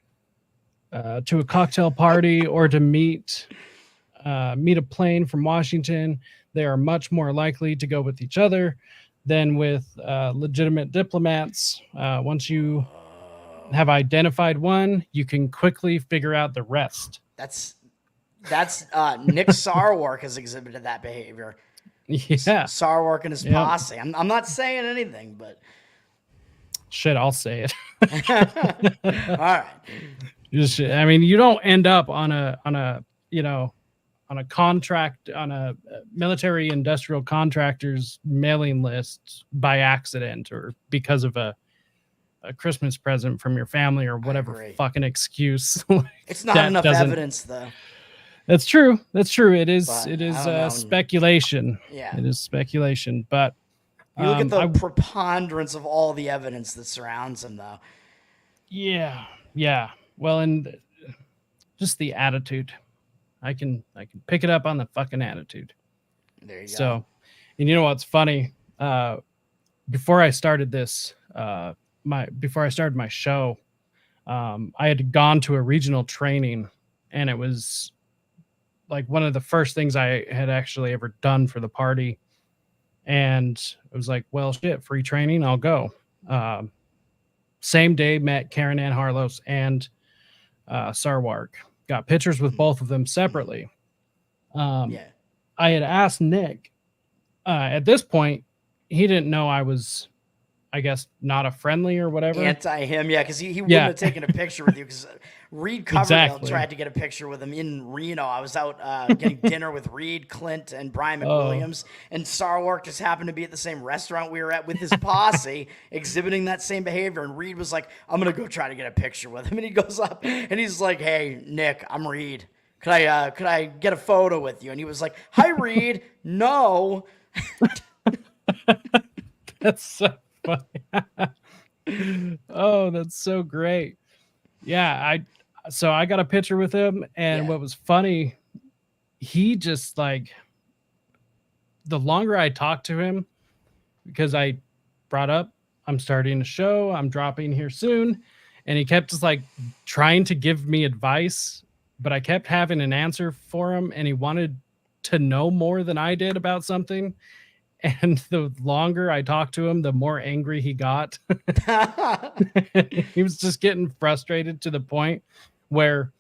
to a cocktail party or to meet a plane from Washington. They are much more likely to go with each other than with legitimate diplomats. Once you have identified one, you can quickly figure out the rest. That's Nick Sarwark has exhibited that behavior. Yeah. Sarwark and his Yep. posse. I'm not saying anything, but Shit, I'll say it. all right. Just, I mean, you don't end up on a contract on a military industrial contractors mailing list by accident or because of a Christmas present from your family or whatever agree. fucking excuse. It's not that enough doesn't- evidence, though. That's true. That's true. It is. But It I is don't know. speculation. Yeah. It is speculation. But You look at the I- preponderance of all the evidence that surrounds him, though. yeah. Well, and just the attitude. I can pick it up on the fucking attitude. There you go. So, and you know what's funny? Before I started this, before I started my show, I had gone to a regional training, and it was like one of the first things I had actually ever done for the party. And it was like, well, shit, free training, I'll go. Same day, met Karen Ann Harlos and Sarwark. Got pictures with both of them separately. Yeah. I had asked Nick. At this point, he didn't know I was, I guess, not a friendly or whatever. Anti him, yeah, because he wouldn't have taken a picture with you. Because Reed Coverdale tried to get a picture with him in Reno. I was out getting dinner with Reed, Clint, and Brian McWilliams, and Sarwark just happened to be at the same restaurant we were at with his posse, exhibiting that same behavior. And Reed was like, "I'm gonna go try to get a picture with him." And he goes up and he's like, "Hey, Nick, I'm Reed. Could I get a photo with you?" And he was like, "Hi, Reed. No." That's so funny. Oh, that's so great. Yeah, I got a picture with him, and what was funny, he just like, the longer I talked to him, because I brought up I'm starting a show, I'm dropping here soon, and he kept just like trying to give me advice, but I kept having an answer for him, and he wanted to know more than I did about something. And the longer I talked to him, the more angry he got. He was just getting frustrated to the point where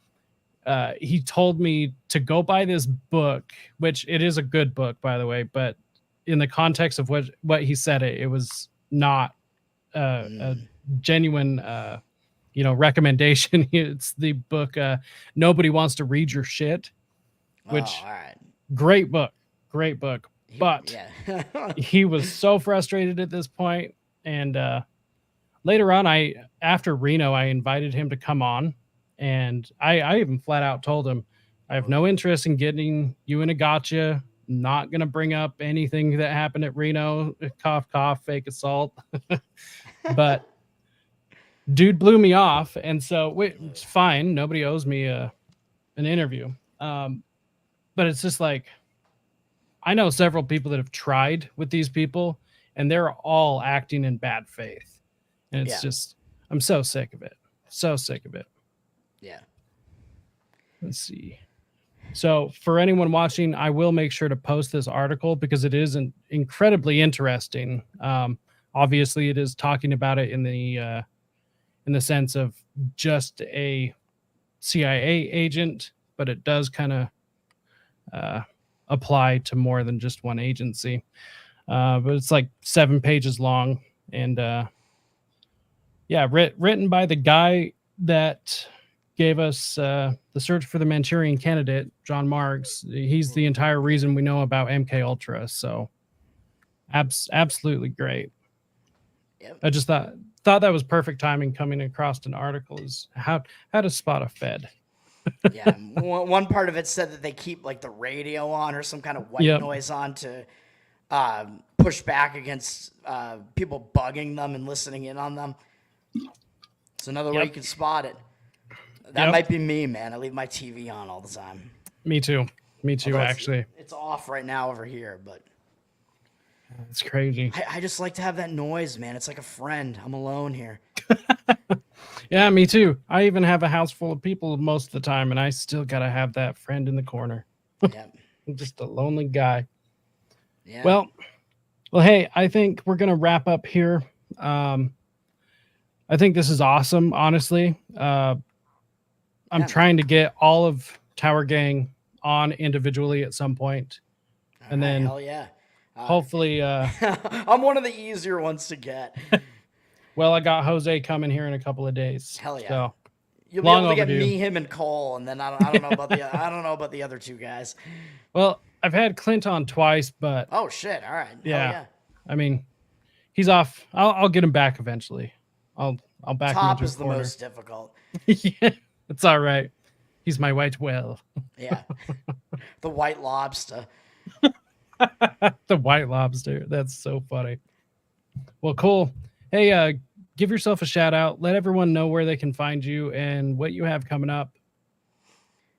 he told me to go buy this book, which it is a good book, by the way, but in the context of what he said, it was not a genuine recommendation. It's the book Nobody Wants to Read Your Shit, which all right. great book. But yeah. he was so frustrated at this point. And later on, after Reno, I invited him to come on. And I even flat out told him, I have no interest in getting you in a gotcha. Not going to bring up anything that happened at Reno. Cough, cough, fake assault. But dude blew me off. And so it's fine. Nobody owes me an interview. But it's just like, I know several people that have tried with these people, and they're all acting in bad faith. And it's just, I'm so sick of it. So sick of it. Yeah. Let's see. So for anyone watching, I will make sure to post this article because it is incredibly interesting. Obviously, it is talking about it in the sense of just a CIA agent, but it does kind of apply to more than just one agency. But it's like 7 pages long, and written by the guy that gave us the Search for the Manchurian Candidate, John Marks. He's the entire reason we know about MK Ultra. So absolutely great. Yep. I just thought that was perfect timing coming across an article is how to spot a Fed. Yeah, one part of it said that they keep like the radio on or some kind of white Yep. noise on to push back against people bugging them and listening in on them. It's another way you Yep. can spot it. That Yep. might be me, man. I leave my TV on all the time. Me too. Me too, Although actually. it's off right now over here, but It's crazy. I just like to have that noise, man. It's like a friend. I'm alone here. Yeah, me too. I even have a house full of people most of the time, and I still gotta have that friend in the corner. Yeah, I'm just a lonely guy. yeah, Well, well, hey, I think we're gonna wrap up here. Um, I think this is awesome. Honestly, I'm yeah, trying man. to get all of Tower Gang on individually at some point, All and right, then hell yeah. Uh, hopefully, I'm one of the easier ones to get. well, I got Jose coming here in a couple of days, Hell yeah. so You'll be long able to get overdue. me, him, and Cole, and then I don't know about I don't know about the other two guys. Well, I've had Clint on twice, but Oh shit! All right, hell yeah, yeah. I mean, he's off. I'll get him back eventually. I'll back him Top into a is the corner. most difficult. Yeah, it's all right. He's my white whale. Yeah, the White Lobster. The white lobster. That's so funny. Well, cool. Hey, give yourself a shout out. Let everyone know where they can find you and what you have coming up.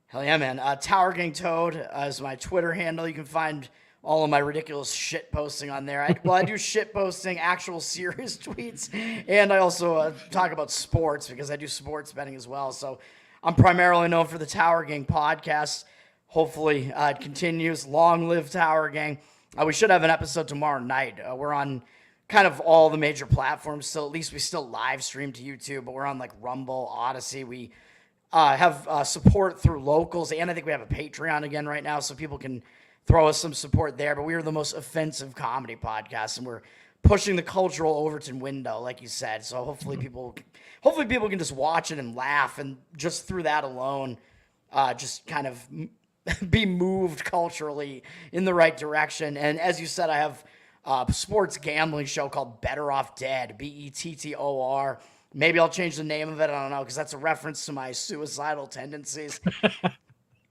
Hell yeah, man. Tower Gang Toad is my Twitter handle. You can find all of my ridiculous shit posting on there. I do shit posting, actual serious tweets, and I also talk about sports because I do sports betting as well. So I'm primarily known for the Tower Gang podcast. Hopefully, it continues. Long live Tower Gang. We should have an episode tomorrow night. We're on kind of all the major platforms. So at least we still live stream to YouTube, but we're on like Rumble, Odyssey. We have support through locals, and I think we have a Patreon again right now, so people can throw us some support there. But we are the most offensive comedy podcast, and we're pushing the cultural Overton window, like you said. So hopefully people can just watch it and laugh, and just through that alone, just kind of be moved culturally in the right direction. And as you said, I have a sports gambling show called Better Off Dead, Bettor. Maybe I'll change the name of it. I don't know, because that's a reference to my suicidal tendencies.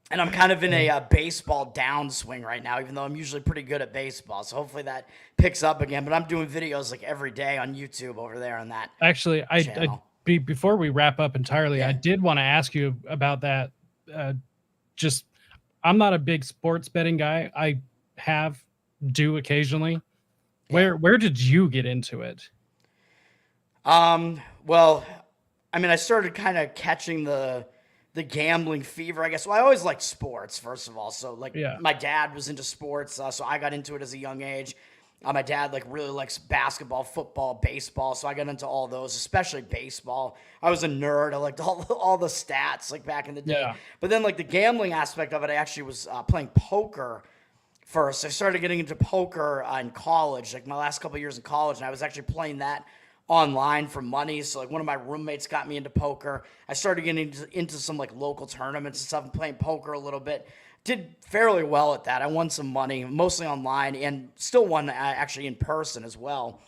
And I'm kind of in a baseball downswing right now, even though I'm usually pretty good at baseball. So hopefully that picks up again. But I'm doing videos like every day on YouTube over there on that Actually, channel. before we wrap up entirely, I Yeah. did want to ask you about that. Uh, just, I'm not a big sports betting guy. I do occasionally. Yeah. Where did you get into it? Well, I mean, I started kind of catching the gambling fever, I guess. Well, I always liked sports, first of all. So, like, Yeah. my dad was into sports, so I got into it as a young age. My dad like really likes basketball, football, baseball, so I got into all those, especially baseball. I was a nerd. I liked all the stats like back in the day. Yeah. But then like the gambling aspect of it, I actually was playing poker first. I started getting into poker in college, like my last couple of years in college, and I was actually playing that online for money. So like one of my roommates got me into poker. I started getting into some like local tournaments and stuff and playing poker a little bit. Did fairly well at that. I won some money, mostly online, and still won actually in person as well.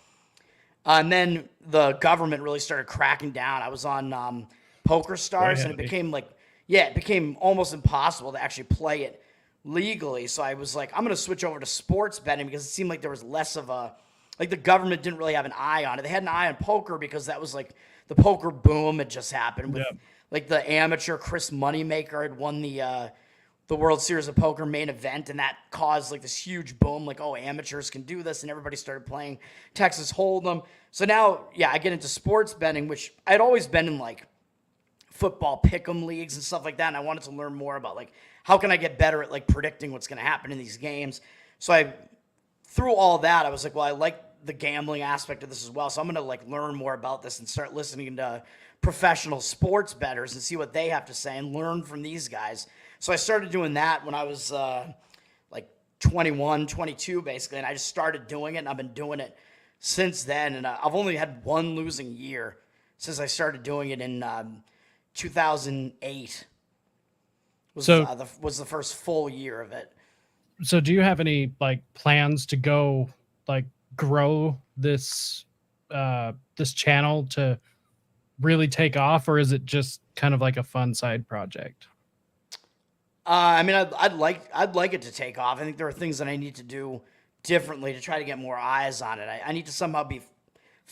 And then the government really started cracking down. I was on Poker Boy, Stars, and it howdy. became like, yeah, it became almost impossible to actually play it legally. So I was like, I'm going to switch over to sports betting because it seemed like there was less of a, like the government didn't really have an eye on it. They had an eye on poker because that was like the poker boom had just happened with Yep. like the amateur Chris Moneymaker had won the World Series of Poker main event, and that caused like this huge boom. Like, oh, amateurs can do this, and everybody started playing Texas Hold'em. So now, yeah, I get into sports betting, which I'd always been in like football pick'em leagues and stuff like that, and I wanted to learn more about like how can I get better at like predicting what's going to happen in these games. So I through all that, I was like, well, I like the gambling aspect of this as well. So I'm going to like learn more about this and start listening to professional sports bettors and see what they have to say and learn from these guys. So I started doing that when I was like 21, 22, basically. And I just started doing it, and I've been doing it since then. And I've only had one losing year since I started doing it in 2008 So was the first full year of it. so do you have any like plans to go like grow this channel to really take off, or is it just kind of like a fun side project? I mean, I'd like it to take off. I think there are things that I need to do differently to try to get more eyes on it. I need to somehow be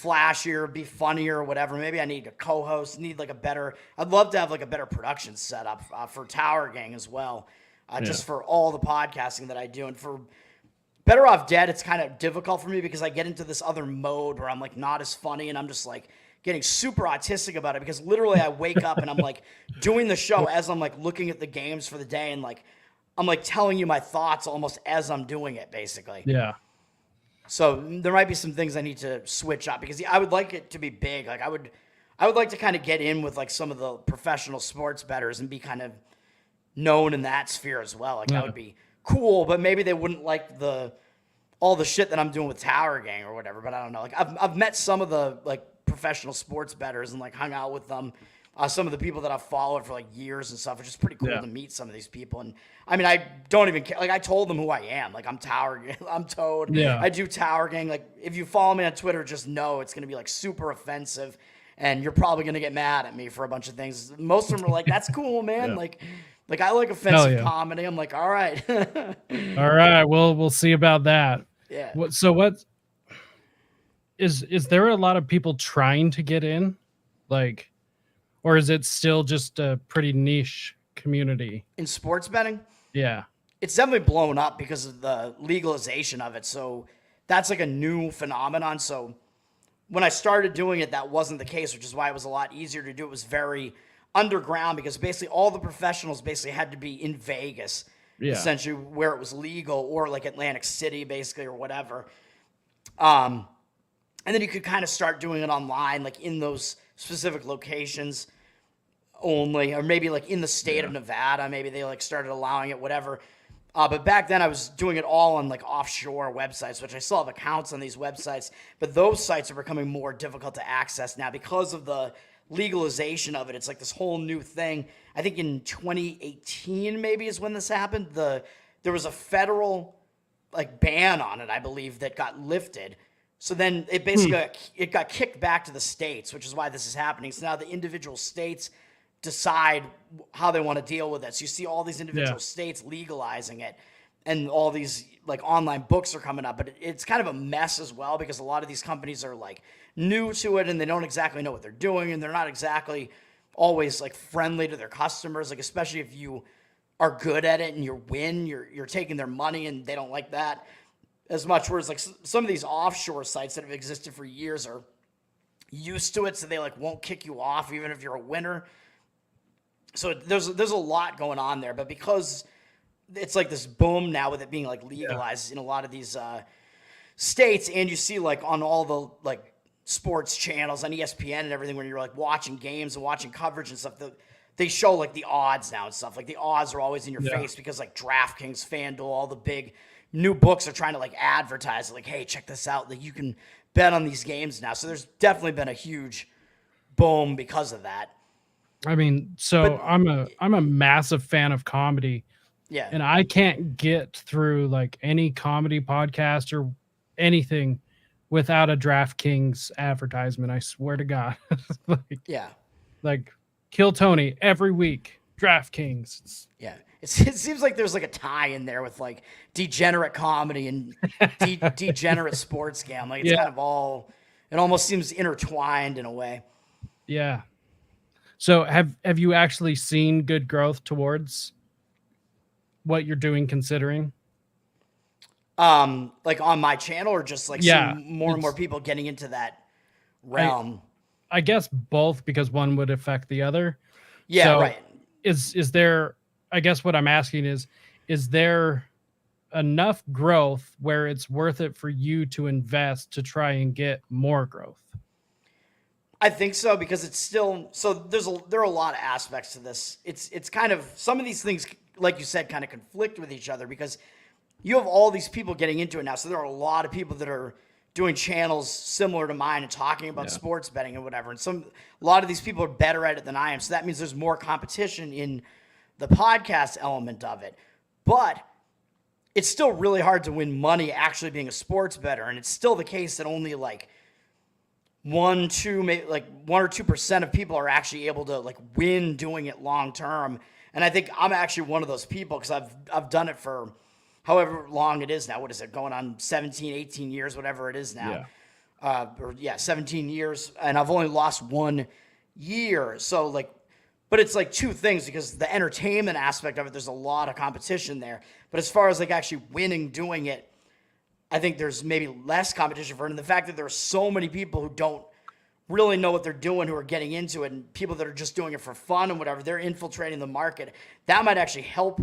flashier, be funnier, or whatever. Maybe I need a co-host. Need like a better. I'd love to have like a better production setup for Tower Gang as well, Yeah. just for all the podcasting that I do, and for Better Off Dead. It's kind of difficult for me because I get into this other mode where I'm like not as funny, and I'm just like getting super autistic about it because literally I wake up and I'm like doing the show as I'm like looking at the games for the day, and like I'm like telling you my thoughts almost as I'm doing it, basically. Yeah. So there might be some things I need to switch up because I would like it to be big. Like I would like to kind of get in with like some of the professional sports bettors and be kind of known in that sphere as well. Like that Yeah. would be cool, but maybe they wouldn't like all the shit that I'm doing with Tower Gang or whatever. But I don't know. Like I've met some of the like professional sports bettors and like hung out with them. Some of the people that I've followed for like years and stuff, which is pretty cool Yeah. to meet some of these people. And I mean, I don't even care. Like I told them who I am. Like I'm Tower, I'm Toad. Yeah. I do Tower Gang. Like if you follow me on Twitter, just know it's gonna be like super offensive, and you're probably gonna get mad at me for a bunch of things. Most of them are like, "That's cool, man." Yeah. Like I like offensive yeah. comedy. I'm like, all right, All right. We'll see about that. yeah. What is there a lot of people trying to get in? Like, or is it still just a pretty niche community? In sports betting, Yeah. it's definitely blown up because of the legalization of it. So that's like a new phenomenon. So when I started doing it, that wasn't the case, which is why it was a lot easier to do. It was very underground because basically all the professionals basically had to be in Vegas, Yeah. essentially where it was legal, or like Atlantic City, basically, or whatever. And then you could kind of start doing it online, like in those specific locations only, or maybe like in the state of Nevada, maybe they like started allowing it, whatever. But back then I was doing it all on like offshore websites, which I still have accounts on these websites, but those sites are becoming more difficult to access now because of the legalization of it. It's like this whole new thing. I think in 2018 maybe is when this happened. There was a federal like ban on it, I believe, that got lifted. So then it basically it got kicked back to the states, which is why this is happening. So now the individual states decide how they want to deal with it. So you see all these individual states legalizing it, and all these like online books are coming up. But it's kind of a mess as well because a lot of these companies are like new to it and they don't exactly know what they're doing, and they're not exactly always like friendly to their customers. Like especially if you are good at it and you're taking their money, and they don't like that as much. Whereas like some of these offshore sites that have existed for years are used to it, so they like won't kick you off even if you're a winner. So there's a lot going on there, but because it's like this boom now with it being like legalized in a lot of these states, and you see like on all the like sports channels on ESPN and everything, when you're like watching games and watching coverage and stuff, they show like the odds now and stuff. Like the odds are always in your face because like DraftKings, FanDuel, all the big new books are trying to like advertise like, hey, check this out, like you can bet on these games now. So there's definitely been a huge boom because of that. I mean, so I'm a massive fan of comedy, Yeah. and I can't get through like any comedy podcast or anything without a DraftKings advertisement. I swear to God. Yeah. Like Kill Tony every week. DraftKings. Yeah. It seems like there's like a tie in there with like degenerate comedy and degenerate sports gambling. It's kind of it almost seems intertwined in a way. Yeah. So have you actually seen good growth towards what you're doing, considering? Like on my channel, or just like seeing more and more people getting into that realm? I guess both, because one would affect the other. Yeah, So right. Is there, I guess what I'm asking is there enough growth where it's worth it for you to invest to try and get more growth? I think so, because it's still so there are a lot of aspects to this. It's kind of, some of these things, like you said, kind of conflict with each other because you have all these people getting into it now. So there are a lot of people that are doing channels similar to mine and talking about sports betting and whatever. And a lot of these people are better at it than I am. So that means there's more competition in the podcast element of it. But it's still really hard to win money actually being a sports bettor. And it's still the case that only like 1 or 2% of people are actually able to like win doing it long term. And I think I'm actually one of those people because I've done it for however long it is now. What is it? Going on 17, 18 years, whatever it is now. Yeah. 17 years, and I've only lost 1 year. So like, but it's like two things because the entertainment aspect of it, there's a lot of competition there. But as far as like actually winning, doing it, I think there's maybe less competition for it. And the fact that there are so many people who don't really know what they're doing, who are getting into it, and people that are just doing it for fun and whatever, they're infiltrating the market. That might actually help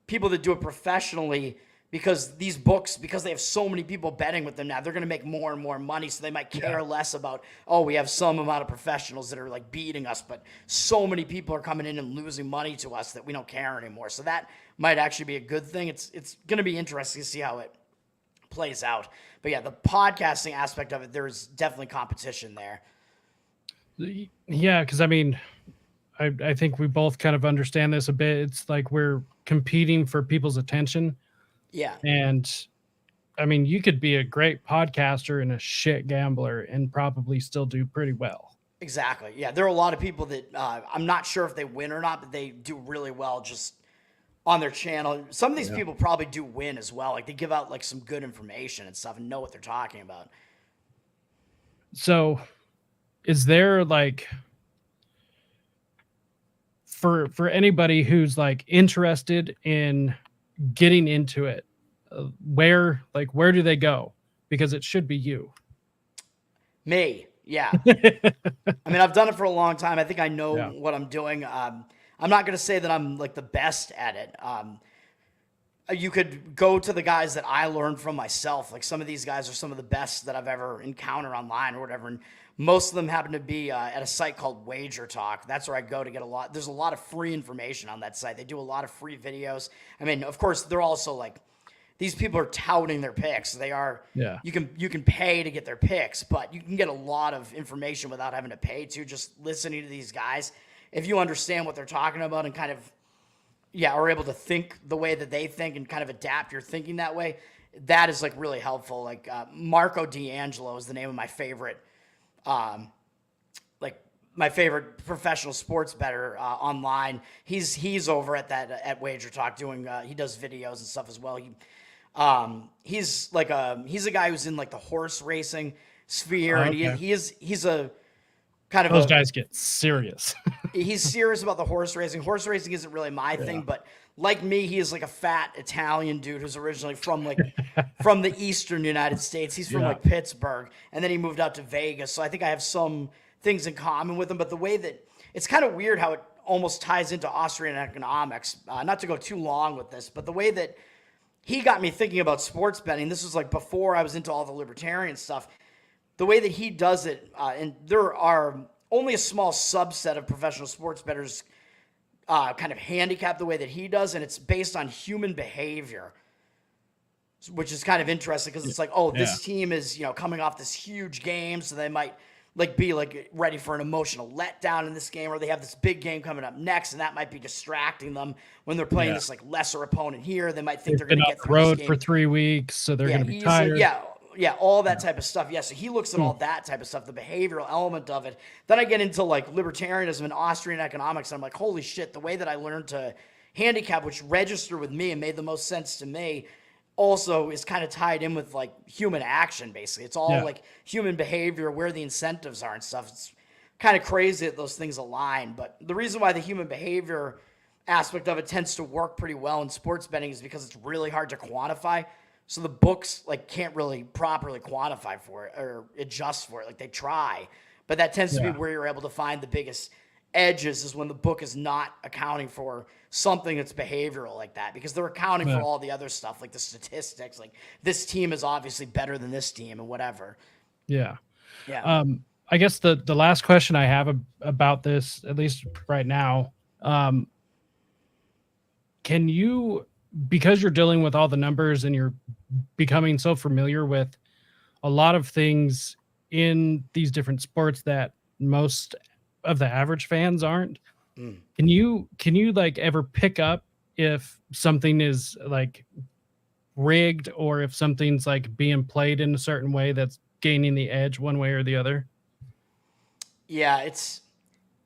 people that do it professionally because these books, because they have so many people betting with them now, they're going to make more and more money. So they might care less about, oh, we have some amount of professionals that are like beating us, but so many people are coming in and losing money to us that we don't care anymore. So that might actually be a good thing. It's going to be interesting to see how it plays out. But yeah, the podcasting aspect of it, there's definitely competition there. Yeah, because I mean, I think we both kind of understand this a bit. It's like we're competing for people's attention. Yeah. And I mean, you could be a great podcaster and a shit gambler and probably still do pretty well. Exactly. Yeah, there are a lot of people that I'm not sure if they win or not, but they do really well just on their channel. Some of these people probably do win as well. Like they give out like some good information and stuff and know what they're talking about. So, is there like for anybody who's like interested in getting into it, where do they go? Because it should be you. Me, yeah. I mean, I've done it for a long time. I think I know Yeah. what I'm doing. I'm not going to say that I'm like the best at it. You could go to the guys that I learned from myself. Like some of these guys are some of the best that I've ever encountered online or whatever. And most of them happen to be at a site called Wager Talk. That's where I go to get a lot. There's a lot of free information on that site. They do a lot of free videos. I mean, of course, they're also like, these people are touting their picks. They are, Yeah. you can pay to get their picks, but you can get a lot of information without having to pay to just listening to these guys. If you understand what they're talking about and kind of, are able to think the way that they think and kind of adapt your thinking that way, that is like really helpful. Like Marco D'Angelo is the name of my favorite, my favorite professional sports bettor online. He's over at at Wager Talk doing, he does videos and stuff as well. He's a guy who's in like the horse racing sphere, and he's a kind of those guys get serious. he's serious about the horse racing. Horse racing isn't really my thing, but like me, he is like a fat Italian dude who's originally from like from the eastern United States. He's from like Pittsburgh, and then he moved out to Vegas. So I think I have some things in common with him. But the way that it's kind of weird how it almost ties into Austrian economics. Not to go too long with this, but the way that he got me thinking about sports betting. This was like before I was into all the libertarian stuff. The way that he does it, and there are only a small subset of professional sports bettors kind of handicap the way that he does, and it's based on human behavior, which is kind of interesting because it's like, oh, this team is coming off this huge game, so they might like be like ready for an emotional letdown in this game, or they have this big game coming up next, and that might be distracting them when they're playing this like lesser opponent here. They might think they're going to get through road this game for 3 weeks, so they're going to be tired. All that type of stuff. Yeah, so he looks at all that type of stuff, the behavioral element of it. Then I get into like libertarianism and Austrian economics, and I'm like, holy shit, the way that I learned to handicap, which registered with me and made the most sense to me, also is kind of tied in with like human action, basically. It's all like human behavior, where the incentives are and stuff. It's kind of crazy that those things align. But the reason why the human behavior aspect of it tends to work pretty well in sports betting is because it's really hard to quantify. So the books like can't really properly quantify for it or adjust for it. Like they try, but that tends to be where you're able to find the biggest edges, is when the book is not accounting for something that's behavioral like that, because they're accounting for all the other stuff, like the statistics, like this team is obviously better than this team and whatever. Yeah. I guess the last question I have about this, at least right now, can you, because you're dealing with all the numbers and you're becoming so familiar with a lot of things in these different sports that most of the average fans aren't, can you like ever pick up if something is like rigged, or if something's like being played in a certain way that's gaining the edge one way or the other? Yeah, it's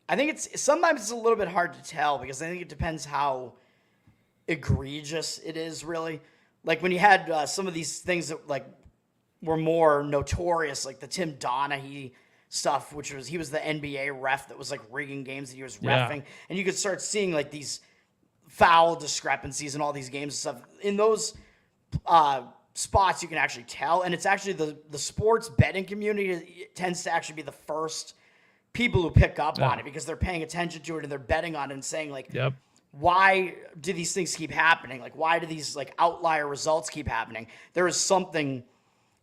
I think it's sometimes it's a little bit hard to tell because I think it depends how egregious it is. Really, like when you had some of these things that like were more notorious, like the Tim Donaghy stuff, which was he was the NBA ref that was like rigging games that he was Yeah. refing, and you could start seeing like these foul discrepancies in all these games and stuff. In those spots, you can actually tell, and it's actually the sports betting community tends to actually be the first people who pick up on it because they're paying attention to it and they're betting on it and saying like, Yep. why do these things keep happening? Like, why do these like outlier results keep happening? There is something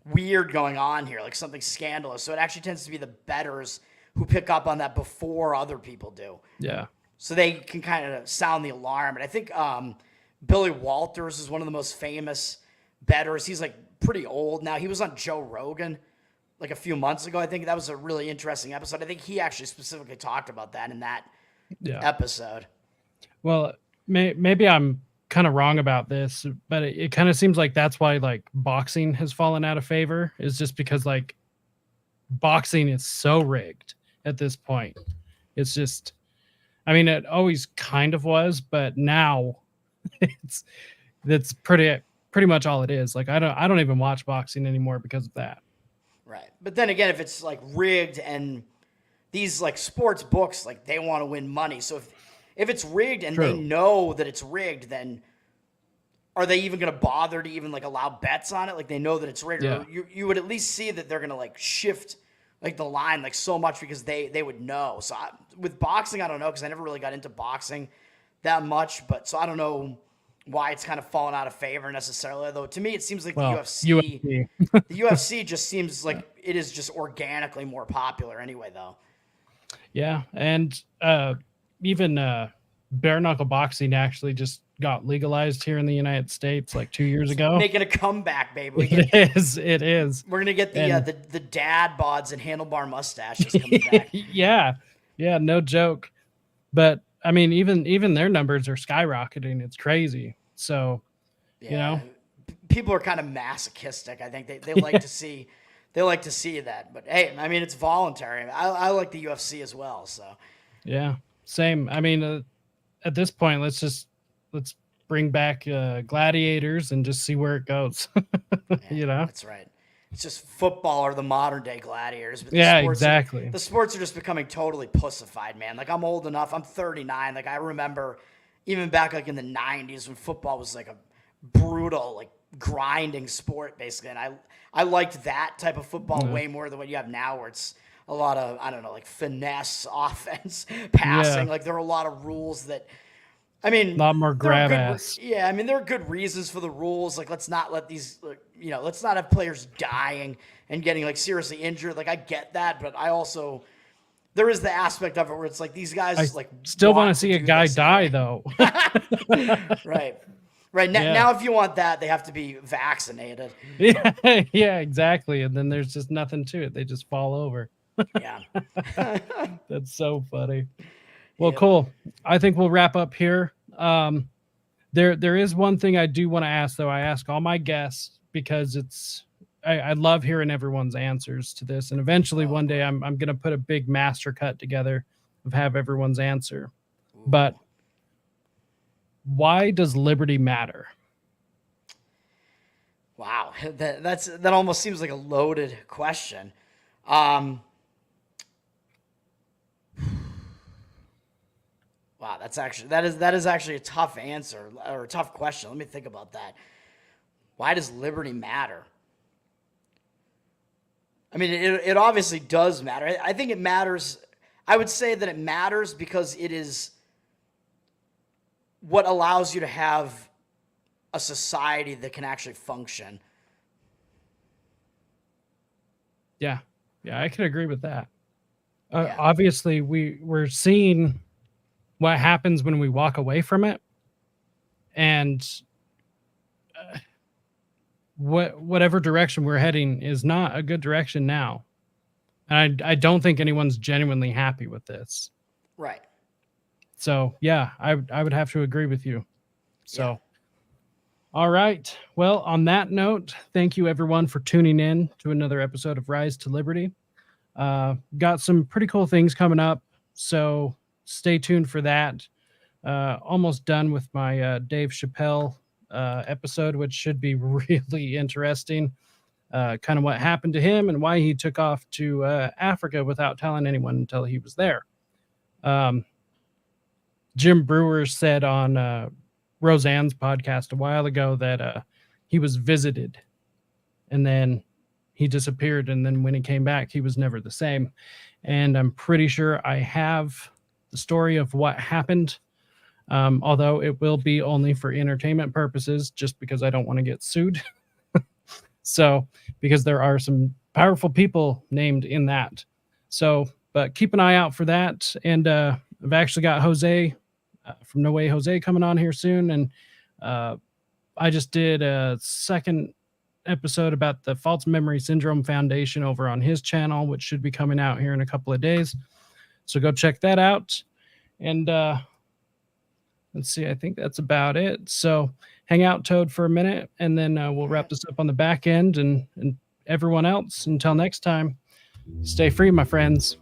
weird going on here, like something scandalous. So it actually tends to be the bettors who pick up on that before other people do. Yeah. So they can kind of sound the alarm. And I think Billy Walters is one of the most famous bettors. He's like pretty old now. He was on Joe Rogan like a few months ago. I think that was a really interesting episode. I think he actually specifically talked about that in that episode. Well, maybe I'm kind of wrong about this, but it kind of seems like that's why like boxing has fallen out of favor, is just because like boxing is so rigged at this point. It's just, I mean, it always kind of was, but now that's pretty much all it is. Like I don't even watch boxing anymore because of that. Right. But then again, if it's like rigged and these like sports books, like they want to win money. So if it's rigged and they know that it's rigged, then are they even going to bother to even like allow bets on it? Like they know that it's rigged. Yeah. You would at least see that they're going to like shift like the line like so much because they would know. So with boxing, I don't know because I never really got into boxing that much. But so I don't know why it's kind of fallen out of favor necessarily. Though to me, it seems like the UFC the UFC just seems like it is just organically more popular anyway, though. Yeah, and even bare knuckle boxing actually just got legalized here in the United States like 2 years ago. Making a comeback, baby. It is. We're gonna get the dad bods and handlebar mustaches coming back. Yeah, no joke. But I mean, even their numbers are skyrocketing. It's crazy. So, you know, people are kind of masochistic. I think they like to see that. But hey, I mean, it's voluntary. I like the UFC as well. So yeah, same. I mean, at this point, let's bring back gladiators and just see where it goes. You know, that's right. It's just football or the modern day gladiators. But exactly. The sports are just becoming totally pussified, man. Like I'm old enough. I'm 39. Like I remember even back like in the 90s when football was like a brutal, like grinding sport basically. And I liked that type of football way more than what you have now where it's a lot of, I don't know, like finesse, offense, passing. Like there are a lot of rules that, I mean, a lot more grab ass. Yeah, I mean, there are good reasons for the rules. Like, let's not let these, let's not have players dying and getting like seriously injured. Like, I get that, but I also there is the aspect of it where it's like these guys still want to see a guy die though. Right. Now, if you want that, they have to be vaccinated. Yeah, exactly. And then there's just nothing to it. They just fall over. Yeah. That's so funny. Well, cool. I think we'll wrap up here. There is one thing I do want to ask, though. I ask all my guests because I love hearing everyone's answers to this. And eventually one day I'm going to put a big master cut together of have everyone's answer. Ooh. But why does liberty matter? Wow. That almost seems like a loaded question. Wow, that is actually a tough answer or a tough question. Let me think about that. Why does liberty matter? I mean, it obviously does matter. I think it matters. I would say that it matters because it is what allows you to have a society that can actually function. Yeah, I can agree with that. Obviously, we're seeing what happens when we walk away from it, and whatever direction we're heading is not a good direction now. And I don't think anyone's genuinely happy with this. Right. So yeah, I would have to agree with you. So, all right. Well, on that note, thank you everyone for tuning in to another episode of Rise to Liberty. Got some pretty cool things coming up. So stay tuned for that. Almost done with my Dave Chappelle episode, which should be really interesting. Kind of what happened to him and why he took off to Africa without telling anyone until he was there. Um, Jim Brewer said on Roseanne's podcast a while ago that he was visited and then he disappeared. And then when he came back, he was never the same. And I'm pretty sure I have the story of what happened, although it will be only for entertainment purposes, just because I don't want to get sued. So, because there are some powerful people named in that. So, but keep an eye out for that. And I've actually got Jose from No Way Jose coming on here soon. And I just did a second episode about the False Memory Syndrome Foundation over on his channel, which should be coming out here in a couple of days. So go check that out. And let's see, I think that's about it. So hang out, Toad, for a minute, and then we'll wrap this up on the back end. And everyone else, until next time, stay free, my friends.